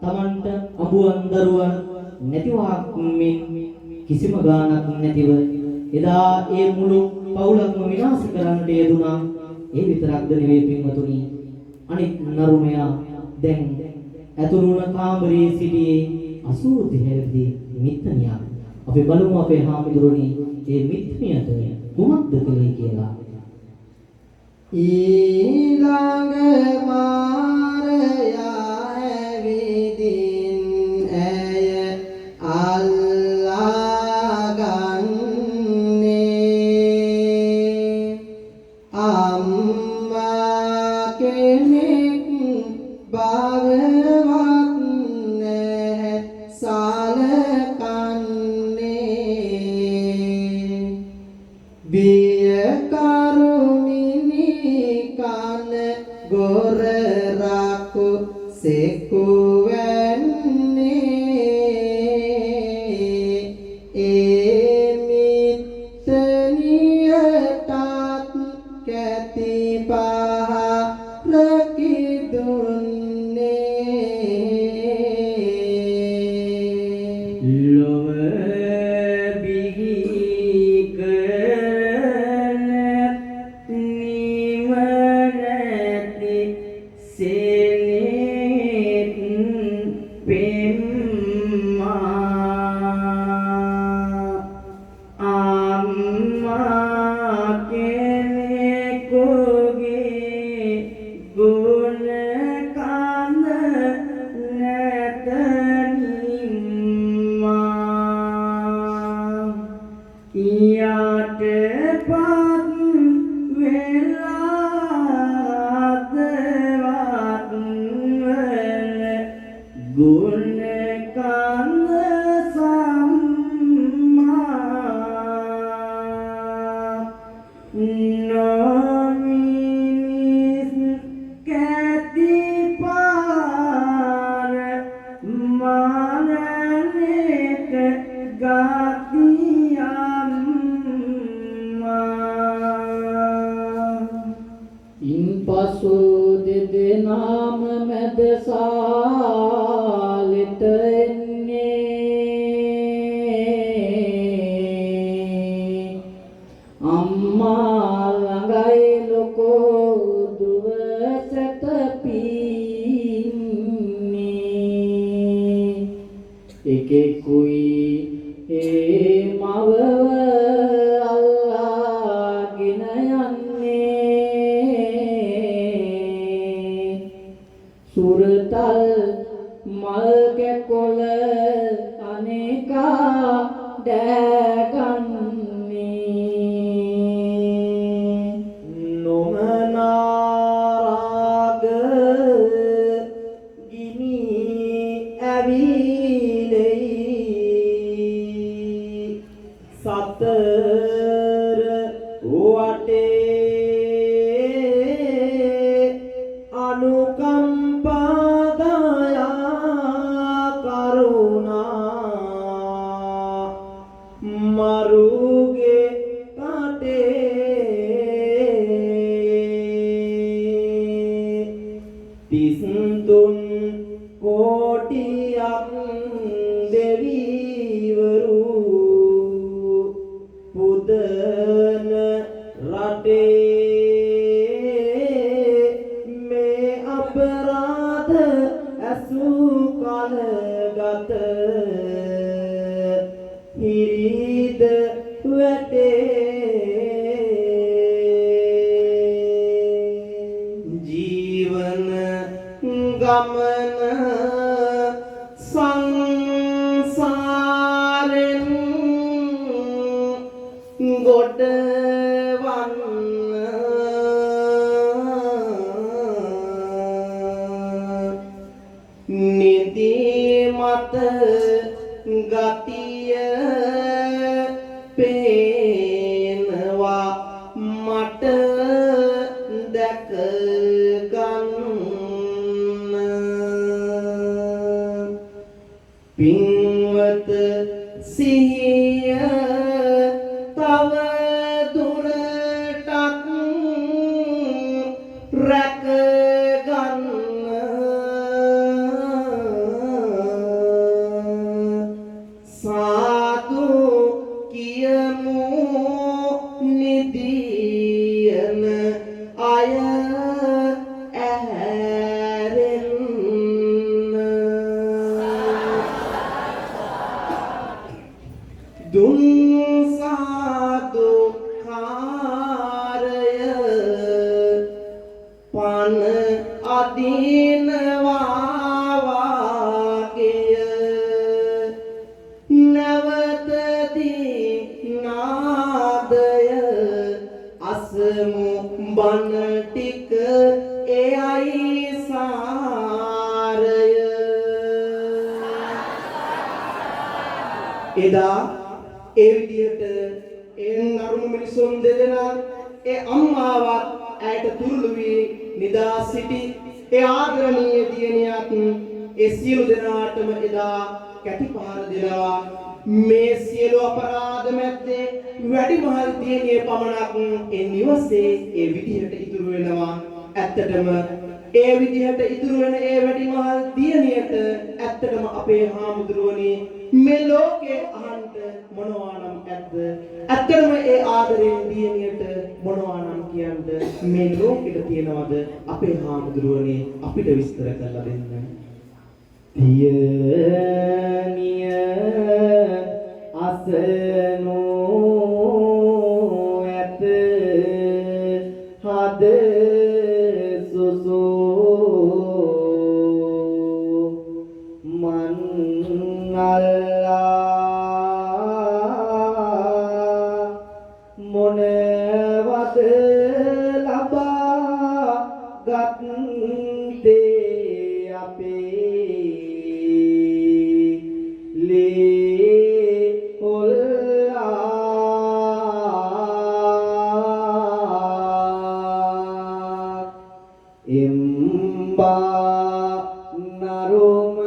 Tamanට අඹුවන් දරුවන් නැතිවක් මෙන් කිසිම ගාණක් නැතිව එදා ඒ මුළු පවුලක්ම විනාශ කරන්නට යෙදුනා. ඒ විතරක්ද නෙවෙයි පින්වතුනි, අනිත් නරුමයා දැන් ඇතුළු වුණ කාමරයේ සිටියේ 83 හැවිරිදි මිත්‍රණියක්. අපි බලමු අපේ හාමුදුරනේ ඒ මිත්‍රණියට කුමක්ද කළේ කියලා. ඊළඟ මාරයා ඇවිදින් ඇය අල්ලාගන්නේ අම්මා කෙනෙක් බවවත් නැහැ සලකන්නේ බිය කරුමිනි කන ගොර රාකු සෙකු වෙන්නේ ඒ මිත්තනියටත් කැති පහරකි දුන්නේ ලොව බිහි කරන නිවනති සෙනෙත් පෙම්මා අම්මා කෙනෙකුගේ ගුණ කඳ නැත නිම්මා ඊයට පත් වෙලාදවත් වල ගුණ කඳ සම්මා නොමිනිස් කැති පාර මරණයට ගතියම්මා ඉන්පසු දෙදෙනාම මැද සාලෙට එන්නේ අම්මා ළඟයි ලොකෝ දුව සැතපීන්නේ එකෙකුයි ඒ මවව අල්ලාගෙන යන්නේ සුරතල් මල් කැකොල අනේකා දෑගන්නේ නොමනාරාග ගිනි ඇවිලෙයි හිරිද වැටේ ජීවන ගමන සංසාරෙන් ගොඩවන්න නිදි මත ගතිය පේනවා මට දැක ගන්න පින්වත සිහිය තව දුරටත් රැක ගන්න සාදු කියමු නිදියන අය ඇහැරෙන්න දුන් සාදු කාරය පන අදිනවා වාගය නැවතදී නාදය අසමු බන ටික එයයි සාරය එදා ඒ විදිහට නරුණු මිනිසුන් දෙදෙනා ඒ අම්මාවත් ඇයට තුරුළු වී නිදා සිටි ඒ ආදරණීය දියණියත් ඒ සියලු දෙනාටම එදා කැටිපහර දෙනවා මේ සියලු අපරාධ මැද්දේ වැඩිමහල් දියණිය පමණක් ඒ නිවසේ ඒ විදිහට ඉතුරු වෙනවා ඇත්තටම ඒ විදිහට ඉතුරු වෙන ඒ වැඩිමහල් දියණියට ඇත්තටම අපේ හාමුදුරුවනේ මේ ලෝකේ අහන්න මොනවා නම් ඇද්ද ඇත්තටම ඒ ආදරයෙන් දියණියට මොනවා නම් කියන්න මේ ලෝකෙට තියනවද අපේ හාමුදුරුවනේ අපිට විස්තර කරලා දෙන්න දියණිය අසනෝ ඇත හද සුසෝ මන්නල්ලා මොනවද ලබා ගත්තේ අපේ ලේ ඔල්ලා එම්බා නරුම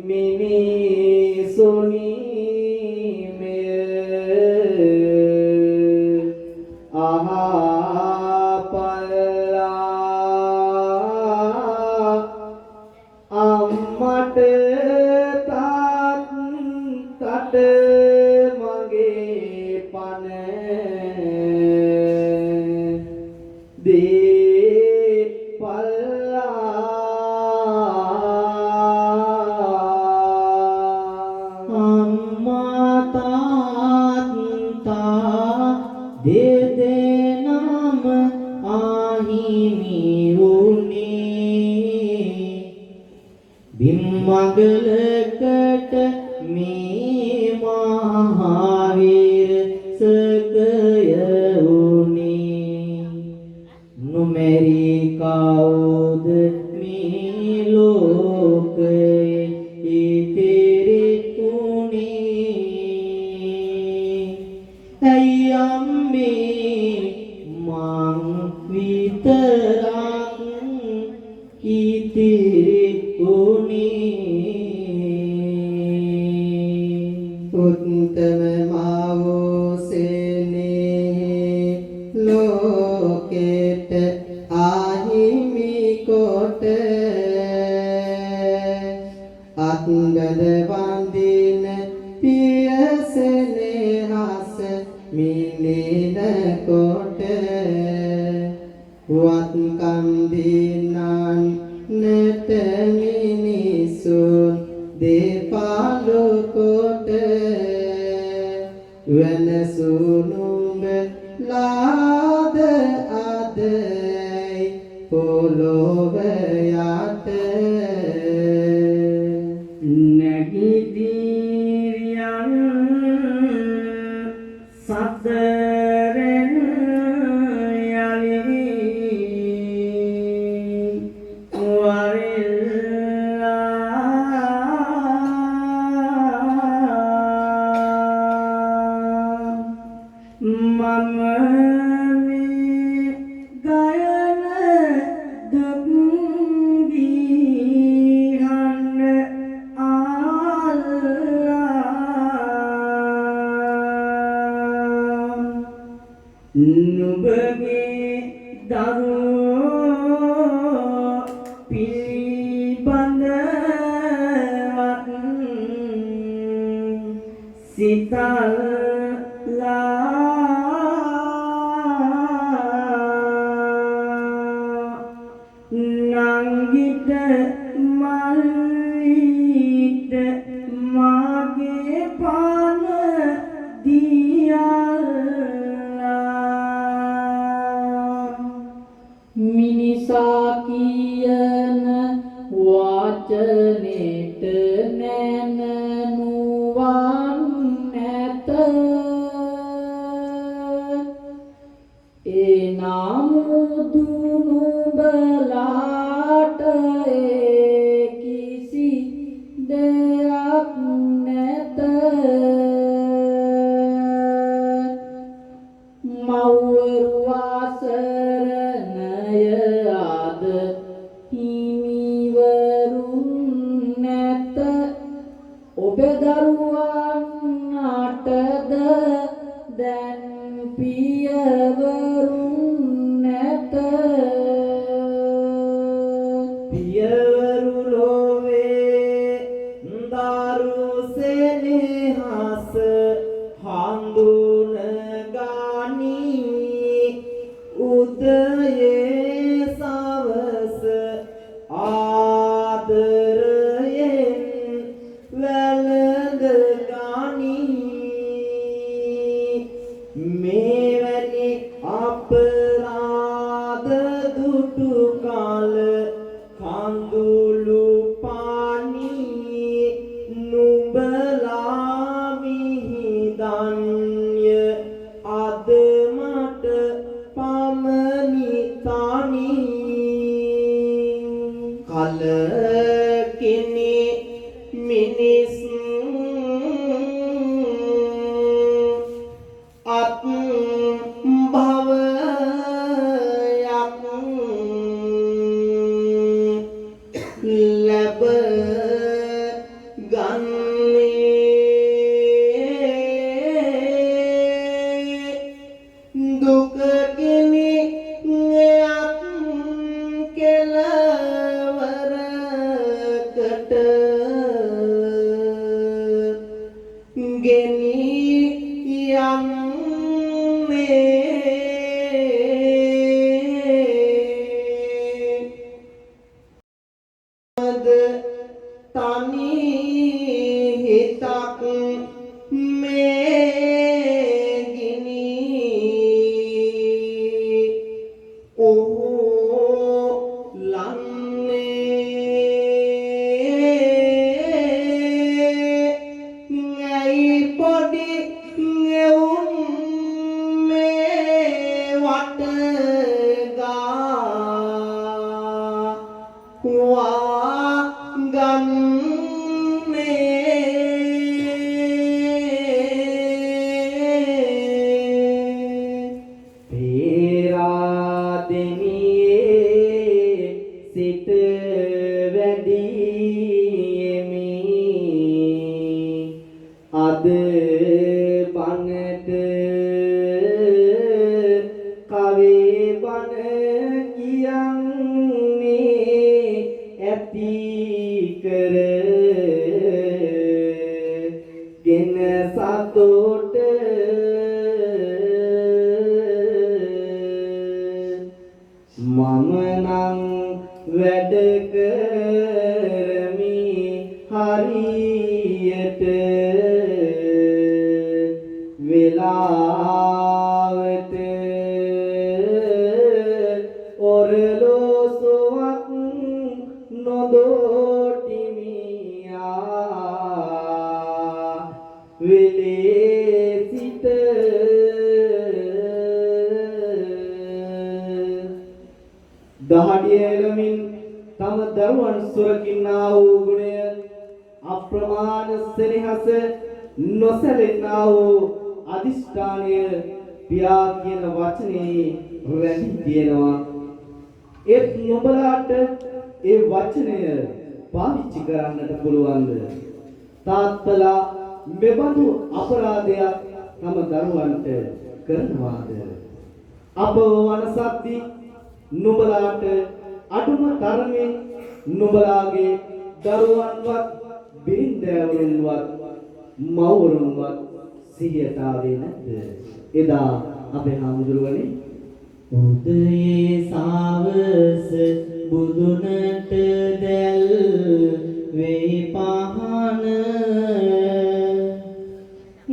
මිනිසුනි අම්මට තාත්තට මගේ පන දේපල්ලා අම්මා තාත්තා දෙදෙනාම ආහිමි වුණේ බිම්මගලකට මේ මහාවීර සකය වුණේ නොමැරි කවුද මේ ලෝකයේ ඉතිරි වුණේ ඇයි අම්මේ මං විතරක් ඉතිරි උත්තම මාවෝ සේනේ ලෝකෙට ආහිමි කොට අත්බඳ වන්දින පියසනේ හස මිලින කොට වත් කන්දිනන් නැත මිනිසුන් දෙපාලු කොට වෙනසුනුඹ ලාද අදයි පොළොව යට නැගිටිරියන් සතරෙන් යලි නුඹගේ දරුවෝ පිළිබඳවත් සිතල්ලා නංගිට මල්ලිට මාගේ පාන මිනිසා කියන වචනෙට නැනනුවන් නැත ඒ නමුදු නුඹලාට කිසි දෙයක් නැත මව්වරු ආසරණය ආද හිමිවරුන් නැත ඔබ දරුවන් අටද දැන් පියවරුන් නැත පියවරු ලෝවේ දරු සෙනෙහස හඳුන උදයේ සවස ආදරයෙන් වැළඳ ගනී මෙවැනි අපරාධ දුටු කාල කඳුළු පානී නුඹලා මිහිදන්ය අද මට පමනිතානි කලකිනි මිනිස් අත් භවයක් ලැබ ගන්නේ දුකකිනි යත් කෙලවරකට ගෙනී යන්නේ තනි හිතක් මේ ගිනි සිට වැඩියෙමි අද බනට කවේ බන කියන්නේ ඇති කර ගෙන සතෝට මම නම් වැඩ කරමි හරියට වේලාවට ඔරලෝසුවක් නොදොටිමියා වෙලේ සිට දහඩිය එළමින් තම දරුවන් සුරකින්නා වූ ගුණය අප්‍රමාණ සෙනෙහස නොසැලෙන්නා වූ අදිෂ්ඨානය පියා කියන වචනේ රැඳී තියෙනවා. ඒත් නුඹලාට ඒ වචනය පාවිච්චි කරන්නට පුළුවන්ද? තාත්තලා මෙබඳු අපරාධයක් තම දරුවන්ට කරනවාද? අපව වනසද්දී නුඹලාට අඩුම තරමේ නුඹලාගේ දරුවන්වත් බිරින්දෑවරුන්වත් මව්වරුන්වත් සිහියට ආවේ නැද්ද? එදා අපේ හාමුදුරුවනේ උදයේ සවස බුදුනට දැල් වේ පහන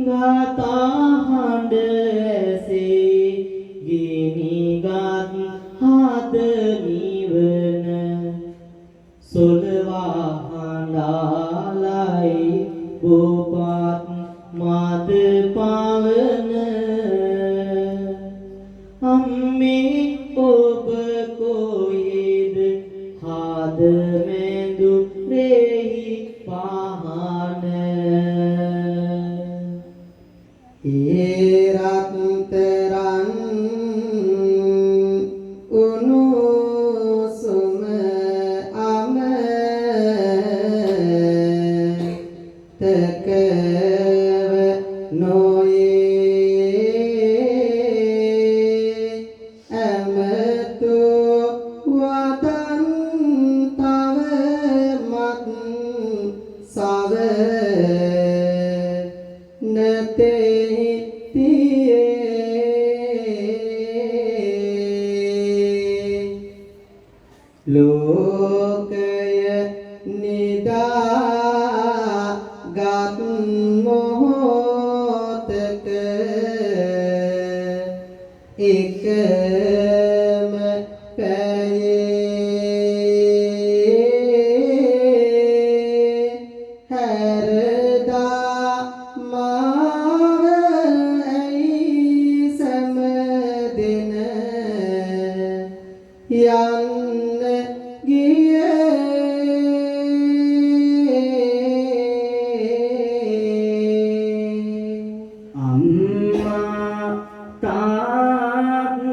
ගාථා හඬ ඇසේ ගිනිගත් හද නිවන සොලවා හඬාලයි බෝපත් මද පවන අම්මේ ඔබ කොහෙද හද මැදු රෙහි පහන ඒ රත්තරන් උණුසුම අම තකව නොයේ ඇමතු වදන් තව මත් සව නතේ තියේ ලෝකය නිදා ගත් මොහොතක එකම පැයේ හැරදා මාව ඇයි සැමදෙන යන්න ගියේ අම්මා තාත්තා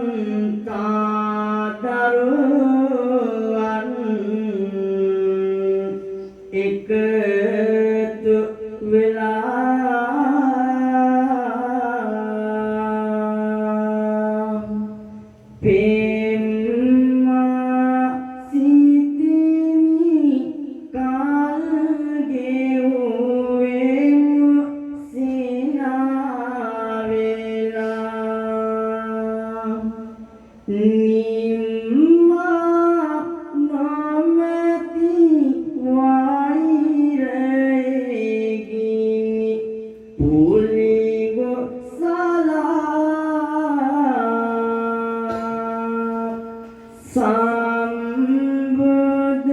දරුවන් එකතු වෙලා පෙම්මා සිටිනි කාල් ගෙවුවෙමු සිනා වෙලා නිම්මා නොමැති වෛරයකිනි පුලිගො සලා සම්බුද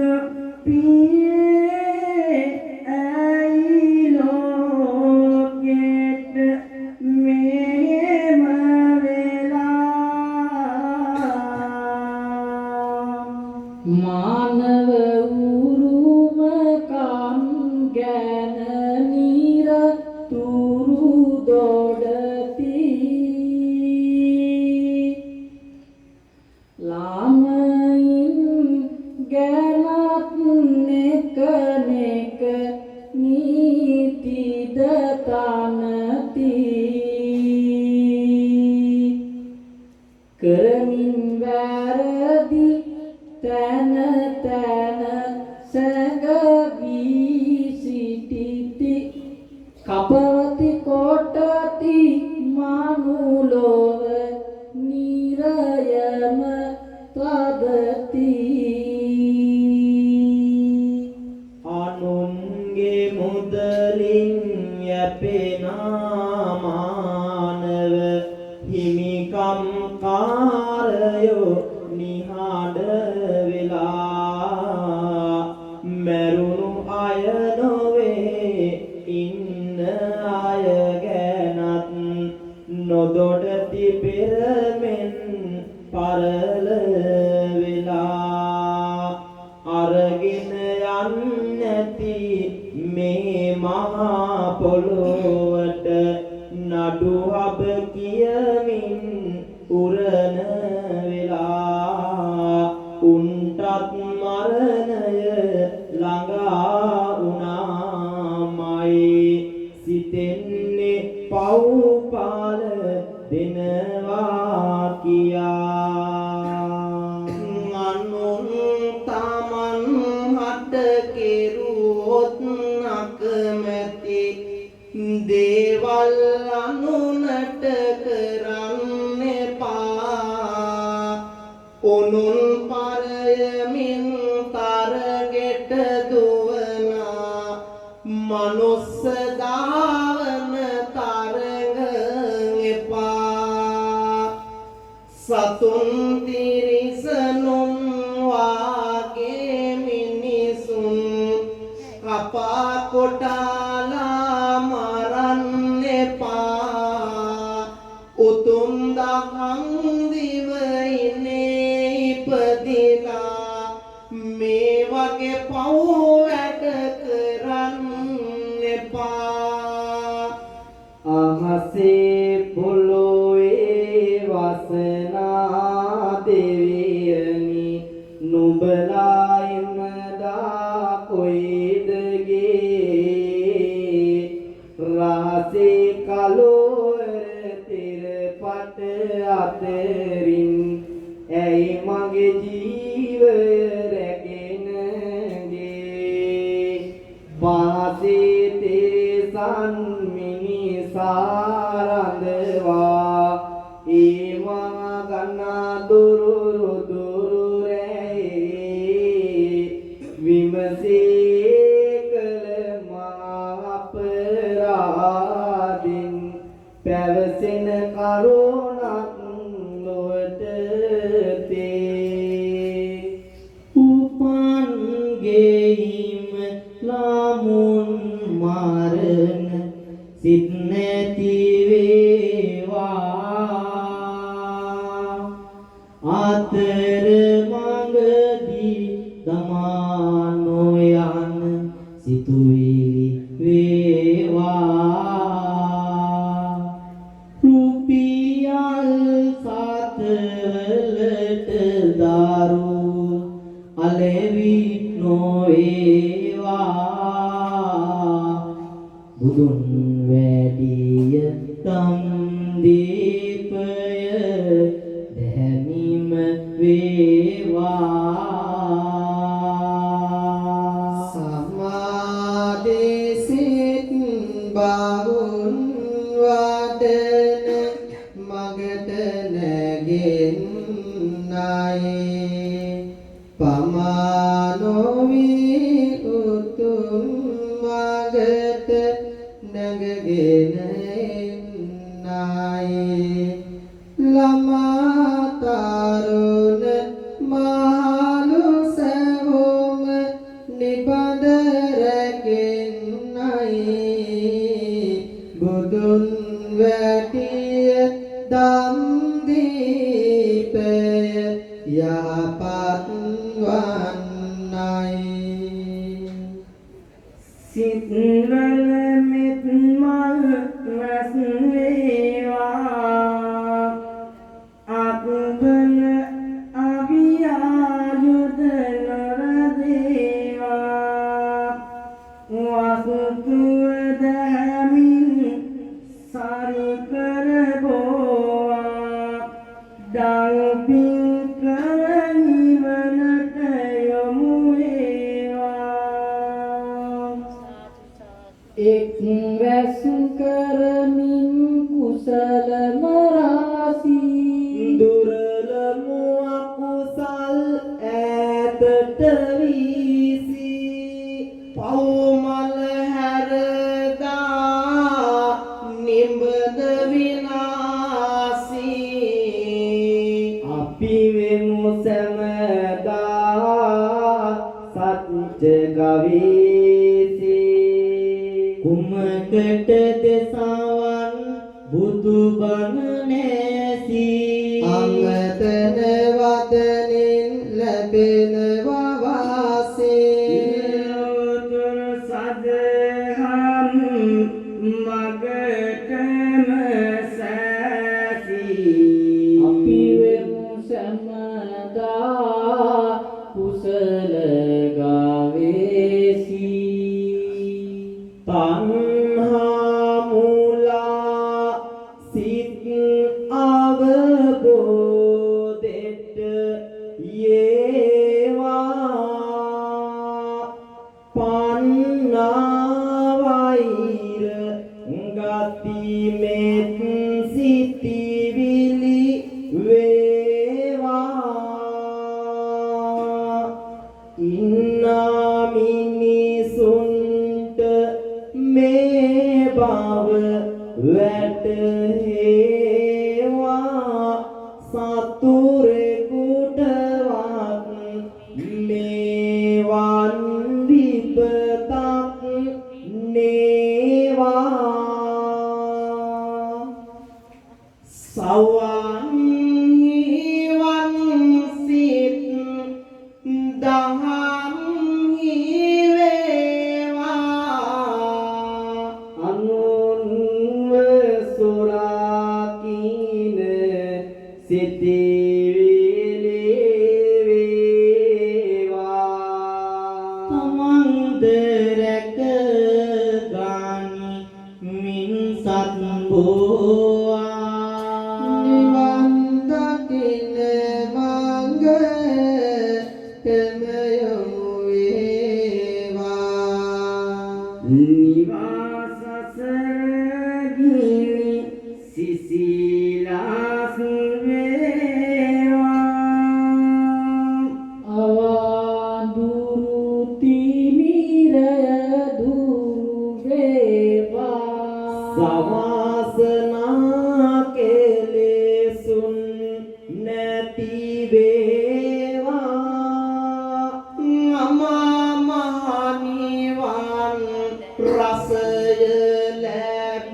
පියේ ඇයි ලෝකෙට මෙහෙම වෙලා මානව උරුම කම් ගැන නිර තුරු දොඩති ලාමයින් ගැනත් නෙක නෙක නීතිද තනති කරමින් වැරදි තැන තැන සැඟවී සිටිති කපවති කොටති මනුලොව නිරයම තදති අනුන්ගේ මුදලින් යැපෙනා මානව මාරයෝ නිහඬ වෙලා මරුණු අය නොවේ ඉන්න අය ගැනත් නොදොඩති පෙරමෙන් පරල වෙලා අරගෙන යන්නැති මේ මහා පොළොවට නඩු හබ කියමින් උරන වෙලා උන්ටත් මරණය ළඟා වුණාමයි සිතෙන්නේ පව්පාල දෙනවා කියා අනුන් තමන් හට කෙරුවොත් අකමැති දේවල් අනුනට කරන්න එපා උනුන් පරයමින් තරගෙට දුවනා මනුස්ස දාවන තරඟ එපා සතුන් තිරිසනුන් වාගේ මිනිසුන් කපා කොටාලා මරන්න එපා උතුම් දහම් දිවයිනේ ඉපදිලා මේ වගේ පව් වැඩ කරන්න එපා අහසේ පොළොවේ වසනා දෙවියනි නුඹලා ඉමදා කොයිද ගේ රහසේ කලෝර තිරපට අතරින් ඇයි මගේ ජීවය රැගෙන ගේ වාසේ තෙරසන් මිනිසාරඳවා ඒවා ගන්නා දුරු රැයි විමසේ කළ අපරාධින් පැවසෙන කරුණක් නොවට තේ උපන් ගෙයිම ලාමුන් මාරන සිත් නැති වේවා අතර මඟදී තමා නොයන සිතුවිලි වේවා රුපියල් සතවලට දාරු අලෙවි නොවේවා බුදුන් වැඩිය තම් දීපය දැමීම වේවා සමාදේසිත බාහුන් වඩන මගට නැගෙන්නයි පමානෝවී උතුම් මගට නැගගෙන එන්නයි ළමා තරුණ මහලු සැවොම නිබඳ රැගෙන්නයි බුදුන් වැටිය දම් දීපය යහපත් වන්නයි සිත්වල මෙත් මල් රස වේවා අකුබල අවියායුධ නොරදේවා වසුතුව දැමින් සරි කරබෝවා දල්පින් කර නිවනට යොමු වේවා එක් වැස් කරමින් කුසල මරාසී දුරලමු අකුසල් ඈතට වීසී පව්මල හැරදා නිඹද දිනකට දෙසවන් බුදු බණ නැසී අංගතන වදනින් ලැබෙනවා වාසේ උතුර සදහම් මගටම සැසී අපි වෙමු සැමදා කුසල ගාවේසී තණ්හා මූලා සිත් අවබෝධෙට යේවා පන්නා වෛර ගති මෙත් සිටිවිලි වේවා ඉන්නා මිනිසුන්ට මේ බව වැටහෙවා සතුරෙකුටවත් මේවන් විපතක් නේවා සවන් හිවන් සිත් දහම් හිවේවා අනුන්ව සොරාකින සිටිවිලි වේවා තමන්ද රැක ගනි මින්සත් බෝවා නිවන් දකින මඟ එමයමු වේවා නිවාසසගිනි සිසිලාස් වේවා අවාදුරු තිමිරය දුරු වේවා සවාසනා කෙලෙසුන් නැති වේවා අමා මහ නිවන් රසය ලැබේවා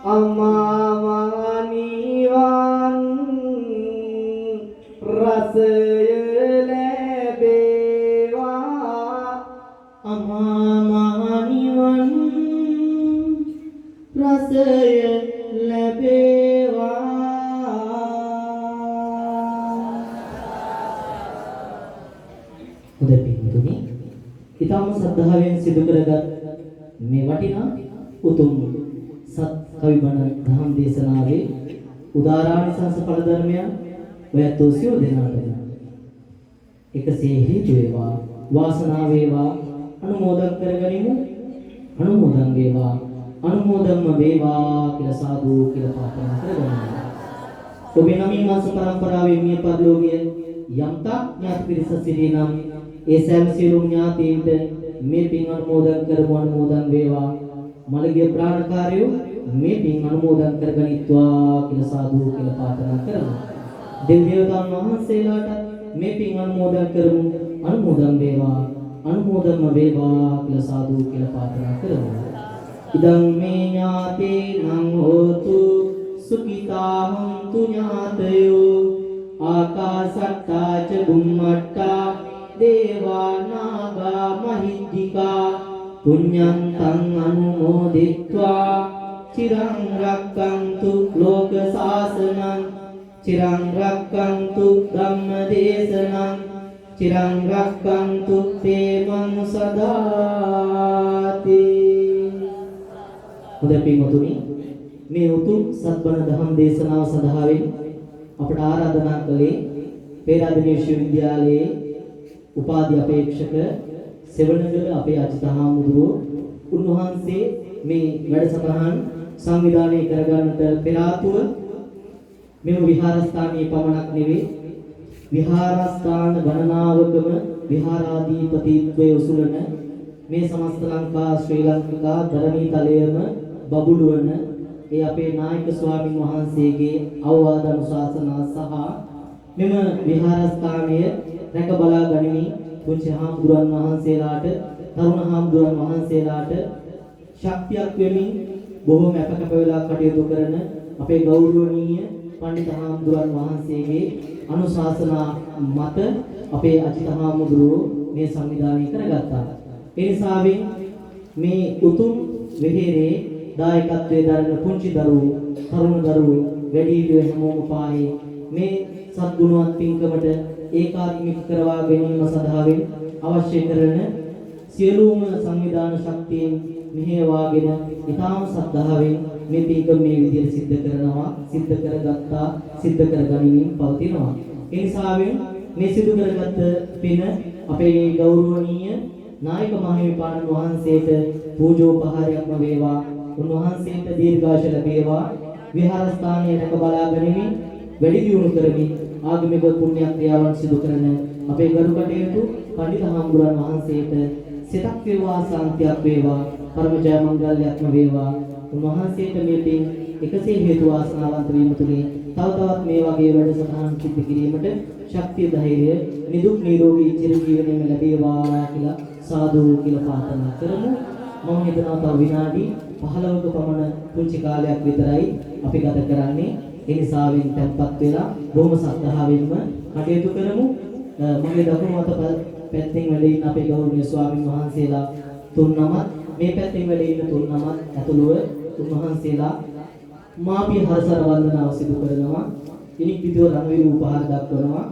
අමා නිවන් රසය ලැබේවා අමා නිවන් රසය ලැබේවා හොඳ පින්තුනි ඊටම සද්ධාවෙන් සිදු කරගත් මේ වටිනා උතුම් සත් කවි බණ ධම් දේශනාවේ උදාරානිසංස ඵල ධර්මයන් ඔයත් සියලු දෙනාට එකසේ හේතු වේවා වාසනාව වේවා අනුමෝදන් කරගනිමු අනුමෝදන් වේවා අනුමෝදන්ම වේවා කියලා සාදු කියලා ප්‍රාර්ථනා කරගනිමු ඔබේ නමින් වංශ පරම්පරාවේ මිය පරලෝකයේ යම්තා ඥාති පිරිස සිටී නම් ඒ සෑම සියලුම ඥාතීන්ට මේ පින් අනුමෝදන් කරමු අනුමෝදන් වේවා මළගිය ප්‍රාණකාරයෝ මේ පින් අනුමෝදන් කරගනිත්වා කියලා සාදු කියලා ප්‍රාර්ථනා කරමු දෙව් දේවතාවුන් වහන්සේලාට මේ පින් අනුමෝදන් කරමු අනුමෝදන් වේවා අනුමෝදන්ම වේවා කියලා සාදු කියලා ප්‍රාර්ථනා කරමු ඉදං මේ ඥාතේනං හෝතු සුඛිතා හොන්තු ඥාතයෝ ආකාසට්ටා ච බුම්මට්ටා දේවා නාග මහිද්దికා පුඤ්ඤන්තං අනුමෝදිත්වා චිරං රක්ඛන්තු ලෝක සාසනං චිරං රක්ඛන්තු ධම්ම දේශනං චිරං රක්ඛන්තු තේමං සදාති හොඳ පින්වතුනි මේ උතුම් සත්බණ දහම් දේශනාව සඳහාවෙන් අපට ආරාධනා කළේ පේරාදෙණිය විශ්වවිද්‍යාලයේ උපාධි අපේක්ෂක සෙවණගල අපේ අජිතහාමුදුරුවෝ උන්වහන්සේ මේ වැඩසටහන් සංවිධානය කරගන්නට පෙර ආතුව මෙම විහාරස්ථානයේ පමණක් නෙවෙයි විහාරස්ථාන ගණනාවකම විහාරාධිපතිත්වයේ උසුලන මේ සමස්ත ලංකා ශ්‍රී ලංකා ධර්මී තලයේම බබළුවන ඒ අපේ නායක ස්වාමින් වහන්සේගේ අවවාද අනුශාසනා සහ මෙම විහාරස්ථානය රැක බලා ගනිමින් පුංචි හාමුදුරන් වහන්සේලාට තරුණ හාමුදුරන් වහන්සේලාට ශක්තියක් වෙමින් බොහෝම අපකප වෙලා කටයුතු කරන අපේ ගෞරවනීය පඬිත හාමුදුරන් වහන්සේගේ අනුශාසනා මත අපේ අජිත හාමුදුරුවෝ මේ සංවිධානය කරගත්තා. ඒ නිසාවෙන් මේ උතුම් වෙහෙරේ දායකත්වයේ දරන පුංචි දරුවෝ, තරුණ දරුවෝ, වැඩිහිටියෝ හැමෝම පාහේ මේ සත්ගුණවත් පින්කමට ඒකාත්මික කරවා ගැනීම සඳහා අවශ්‍ය කරන සියලුම සංවිධාන ශක්තියෙන් මෙහෙයවාගෙන ඊටාම සද්ධාවෙන් මේ පින්කම මේ විදිහට සිද්ධ කරගත්තා, සිද්ධ කරගනිමින් පවතිනවා. ඒ නිසාවෙන් මේ සිදු කරගත් පින අපේ ගෞරවනීය නායක මහිමිපාණන් වහන්සේට පූජෝපහාරයක්ම වේවා. උන්වහන්සේට දීර්ඝාෂ ලැබේවා. විහාරස්ථානයේ රැක බලා ගැනීම වැඩි දියුණු කරමින් ආගමික පුණ්‍ය ක්‍රියාවන් සිදු කරන අපේ ගරු කටයුතු පඬිත හාමුදුරන් වහන්සේට සිතක් වේවා, සාන්තියක් වේවා, පරම ජය මංගල්‍යයක්ම වේවා. උන්වහන්සේට මේ පින් එකසේ හේතු වාසනාවන්ත වීම තුලින් තව තවත් මේ වගේ වැඩසටහන් සිදු කිරීමට ශක්තිය, ධෛර්යය, නිදුක් නිරෝගී චිර ජීවනයේම ලැබේවා කියලා සාදු කියලා ප්‍රාර්ථනා කරමු. මම හිතනවා තව විනාඩි 15ක පමණ පුංචි කාලයක් විතරයි අපි ගත කරන්නේ. ඒ නිසාවෙන් tempත් වෙලා බොහොම සද්ධාවෙන්ම කටයුතු කරමු. මගේ දකුණු අත පැත්තෙන් වැඩ ඉන්න අපේ ගෞරවනීය ස්වාමින් වහන්සේලා තුන්නමත්, මේ පැත්තෙන් වැඩ ඉන්න තුන්නමත් ඇතුළුව උන්වහන්සේලා මාපිය හරසර වන්දනාව සිදු කරනවා. ඉනික් විදිව රණවිරු උපහාර දක්වනවා.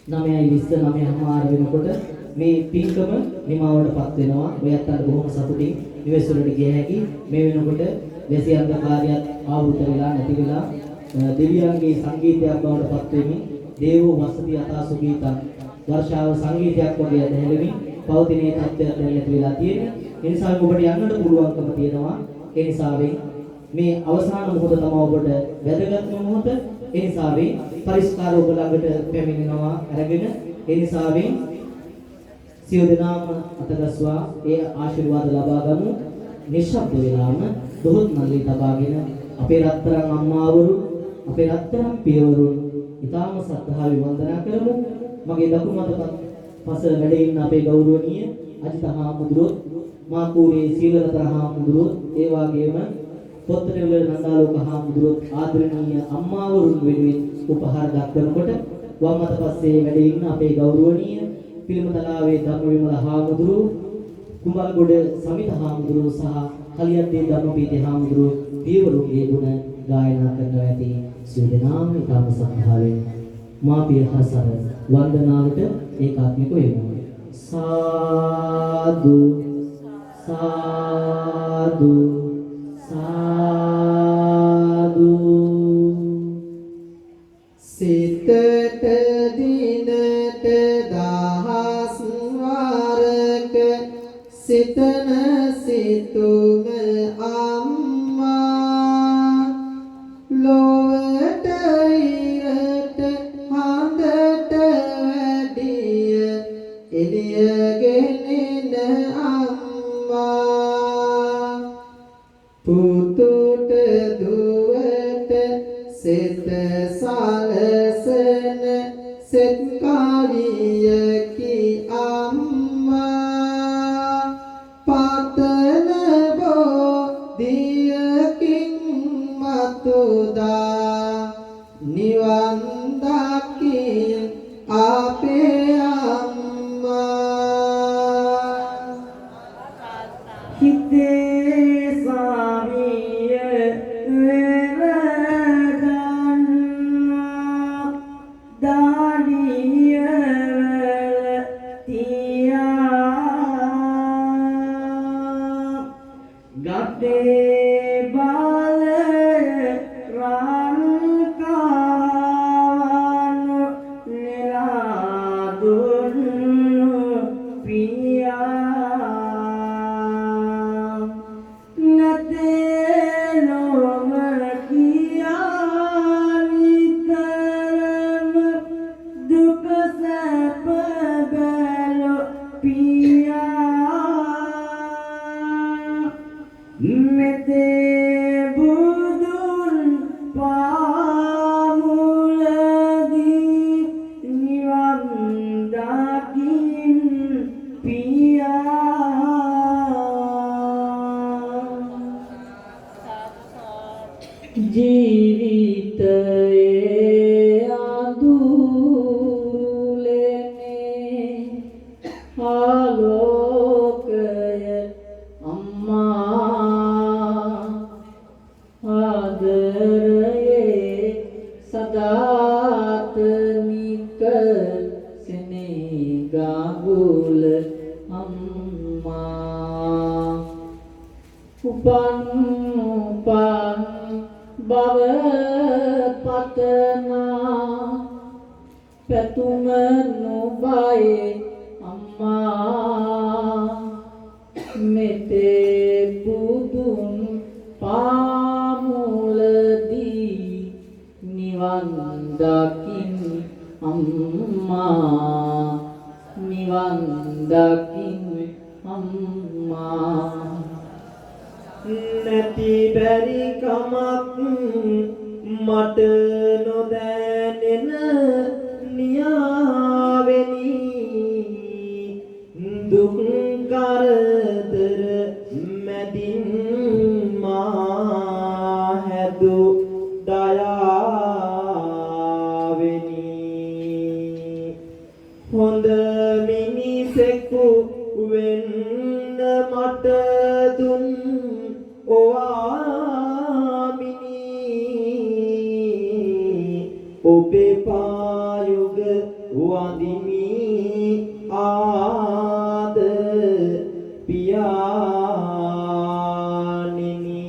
9:29 වෙනකොට මේ පින්කම නිමාවටපත් වෙනවා. ඔයත් බොහොම සතුටින් නිවෙස්වලට ගිය හැකි. මේ වෙනකොට වැසි අන්ධකාරයත් ආවෘත වෙලා නැති වෙලා දෙවියන්ගේ සංගීතයක් බවට පත් වෙමින් දේවෝ වසති යථා සුගීතං වර්ෂාව සංගීතයක් වගේ ඇදහෙමින් පවතින තත්ත්වයක් දැන් ඇති වෙලා තියෙනවා. ඒ නිසා ඔබට යන්නට පුළුවන්කම තියෙනවා. ඒ නිසාවෙන් මේ අවසාන මොහොත තමයි ඔබට වැදගත්ම මොහොත. ඒ නිසාවෙන් පරිස්කාර ඔබ ළඟට පැමිණෙනවා අරගෙන ඒ නිසාවෙන් සියලු දෙනාම අතගස්වා ඒ ආශිර්වාද ලබා ගමු. නිශ්ශබ්ද වෙලාම දොහොත් මල්ලි තබාගෙන අපේ රත්තරන් අම්මාවරු, අපේ රත්තරන් පියවරු ඊටාම සද්ධාවෙන් වන්දනා කරමු. මගේ දකුණු අත පස වැඩ ඉන්න අපේ ගෞරවනීය අජිත හාමුදුරුවෝ, මාකූරේ සීලරතන හාමුදුරුවෝ, ඒ වගේම පොත්තේවල නන්දාලෝක හාමුදුරුවෝ ආදරණීය අම්මාවරුන් වෙනුවෙන් උපහාර දක්වනකොට වම් අත පස්සේ වැඩ ඉන්න අපේ ගෞරවනීය පිළිමතලාවේ ධර්මවිමල හාමුදුරුවෝ, කුඹල්ගොඩ සමිත හාමුදුරුවෝ සහ කලියද්දී ධර්මපීඨ හාමුදුරුවෝ පියවරුන්ගේ ගුණ ගායනා කරනවා ඇති. සියලු දෙනාම ඊටම සද්ධාවෙන් මාපිය හසර වන්දනාවට ඒකාත්මික වෙමු. සාදු සාදු සාදු. සිතට දිනට දහස් වාරක සිතන සිතුම අම්මා ලොවට ඉරට හඳට වැඩිය එළියගෙන අම්මා පුතුට දුවට සිත සලසන සෙත් කාලියකි අම්මා පතන බෝධියකින් මතුදා නිවන් දකින් අපේ අම්මා හිතේ සාවිය වෙරගන්නා දාඩිය තියා ගත්තේ බාල රාන්කාන නෙලා දුන්නු පියා නතේ නොම කියා නිතරම දුක සැප බැලු පියා මෙතේ බුදුන් පාමුලදී නිවන් දකින් පියා ජීවිතයේ අඳුරලනේ ආලෝකය අම්මා ආදරයේ සදාතනික සෙනෙගාගුල අම්මා උපන් බව පතනා පැතුම නොබයි අම්මා මෙතේ බුදුන් පාමුලදී නිවන් දකින් අම්මා නිවන් දකින් අම්මා නැති බැරි කමක් මට නොදැනෙන නියාවෙනි දුක් කරදර මැදින් මා හැදු දයාවෙනි හොඳ මිනිසෙකු වෙන්න මට දුන් ඔවාමිනි ඔබේ පායුග වඳිමි ආද පියාණෙනි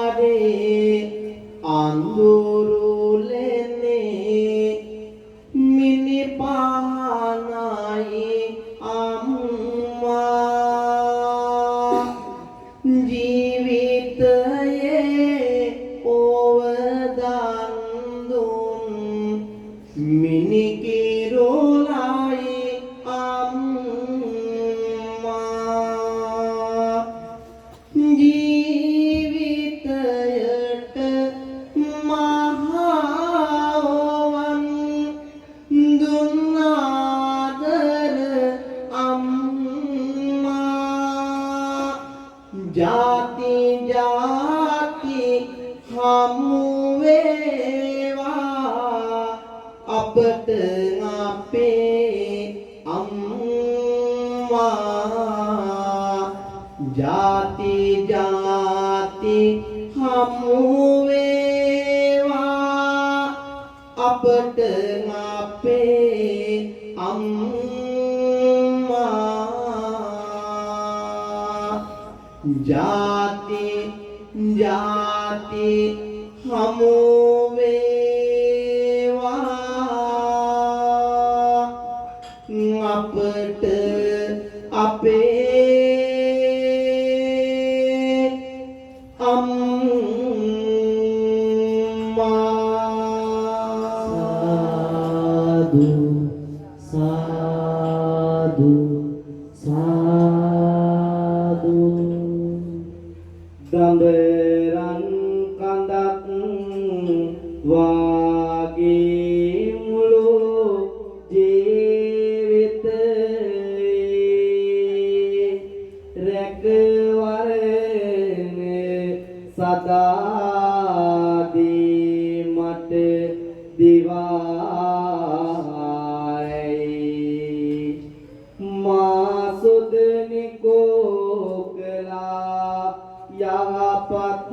සංසාරේ අඳුරුලනේ මිනිපානයි අම්මා ජීවිතයේ ඕවදන් දුන් මිනිකිරෝලයි අම්මා ජීවිතයට මහාවන් දුන්නාදර අම්මා ජාති ජාති හමු වේවා අපට අපේ අම්මා ජාති ජාති හමු වේවා අපට අපේ අම්මා ජාති ජාති හමු වේවා අපට අපේ සාදු සාදු දඹරන් කඳක් වාගේ මුළු ජීවිතේ රැකවරනේ සදා දී මට දිවායි මා සුදනි කෝකලා යහපත්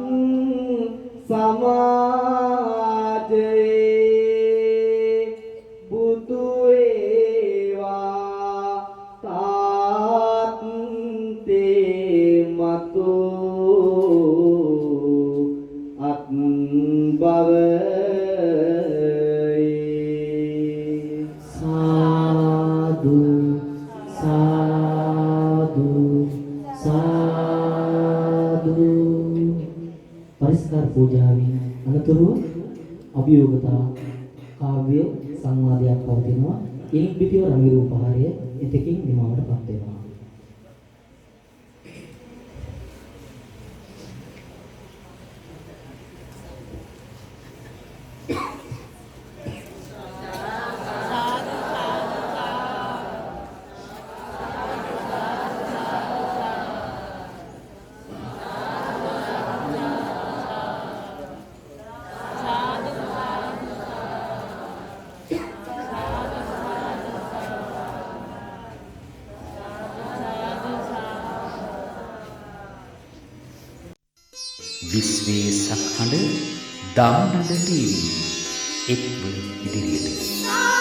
සමාජයේ බුදු වේවා තාත්තේ මතු අත් බවයි සාදු සාදු සාදු පරිස්කාර පූජාවෙන් අනතුරුව අභියෝගතා කාව්‍ය සංවාදයක් පවතිනවා. ඉන් පිටිව රවි රූපහාරය එතකින් නිමාවටපත් වෙනවා. විශ්වයේ සක්හඬ දම්නද ටීවී එක්ව ඉදිරියට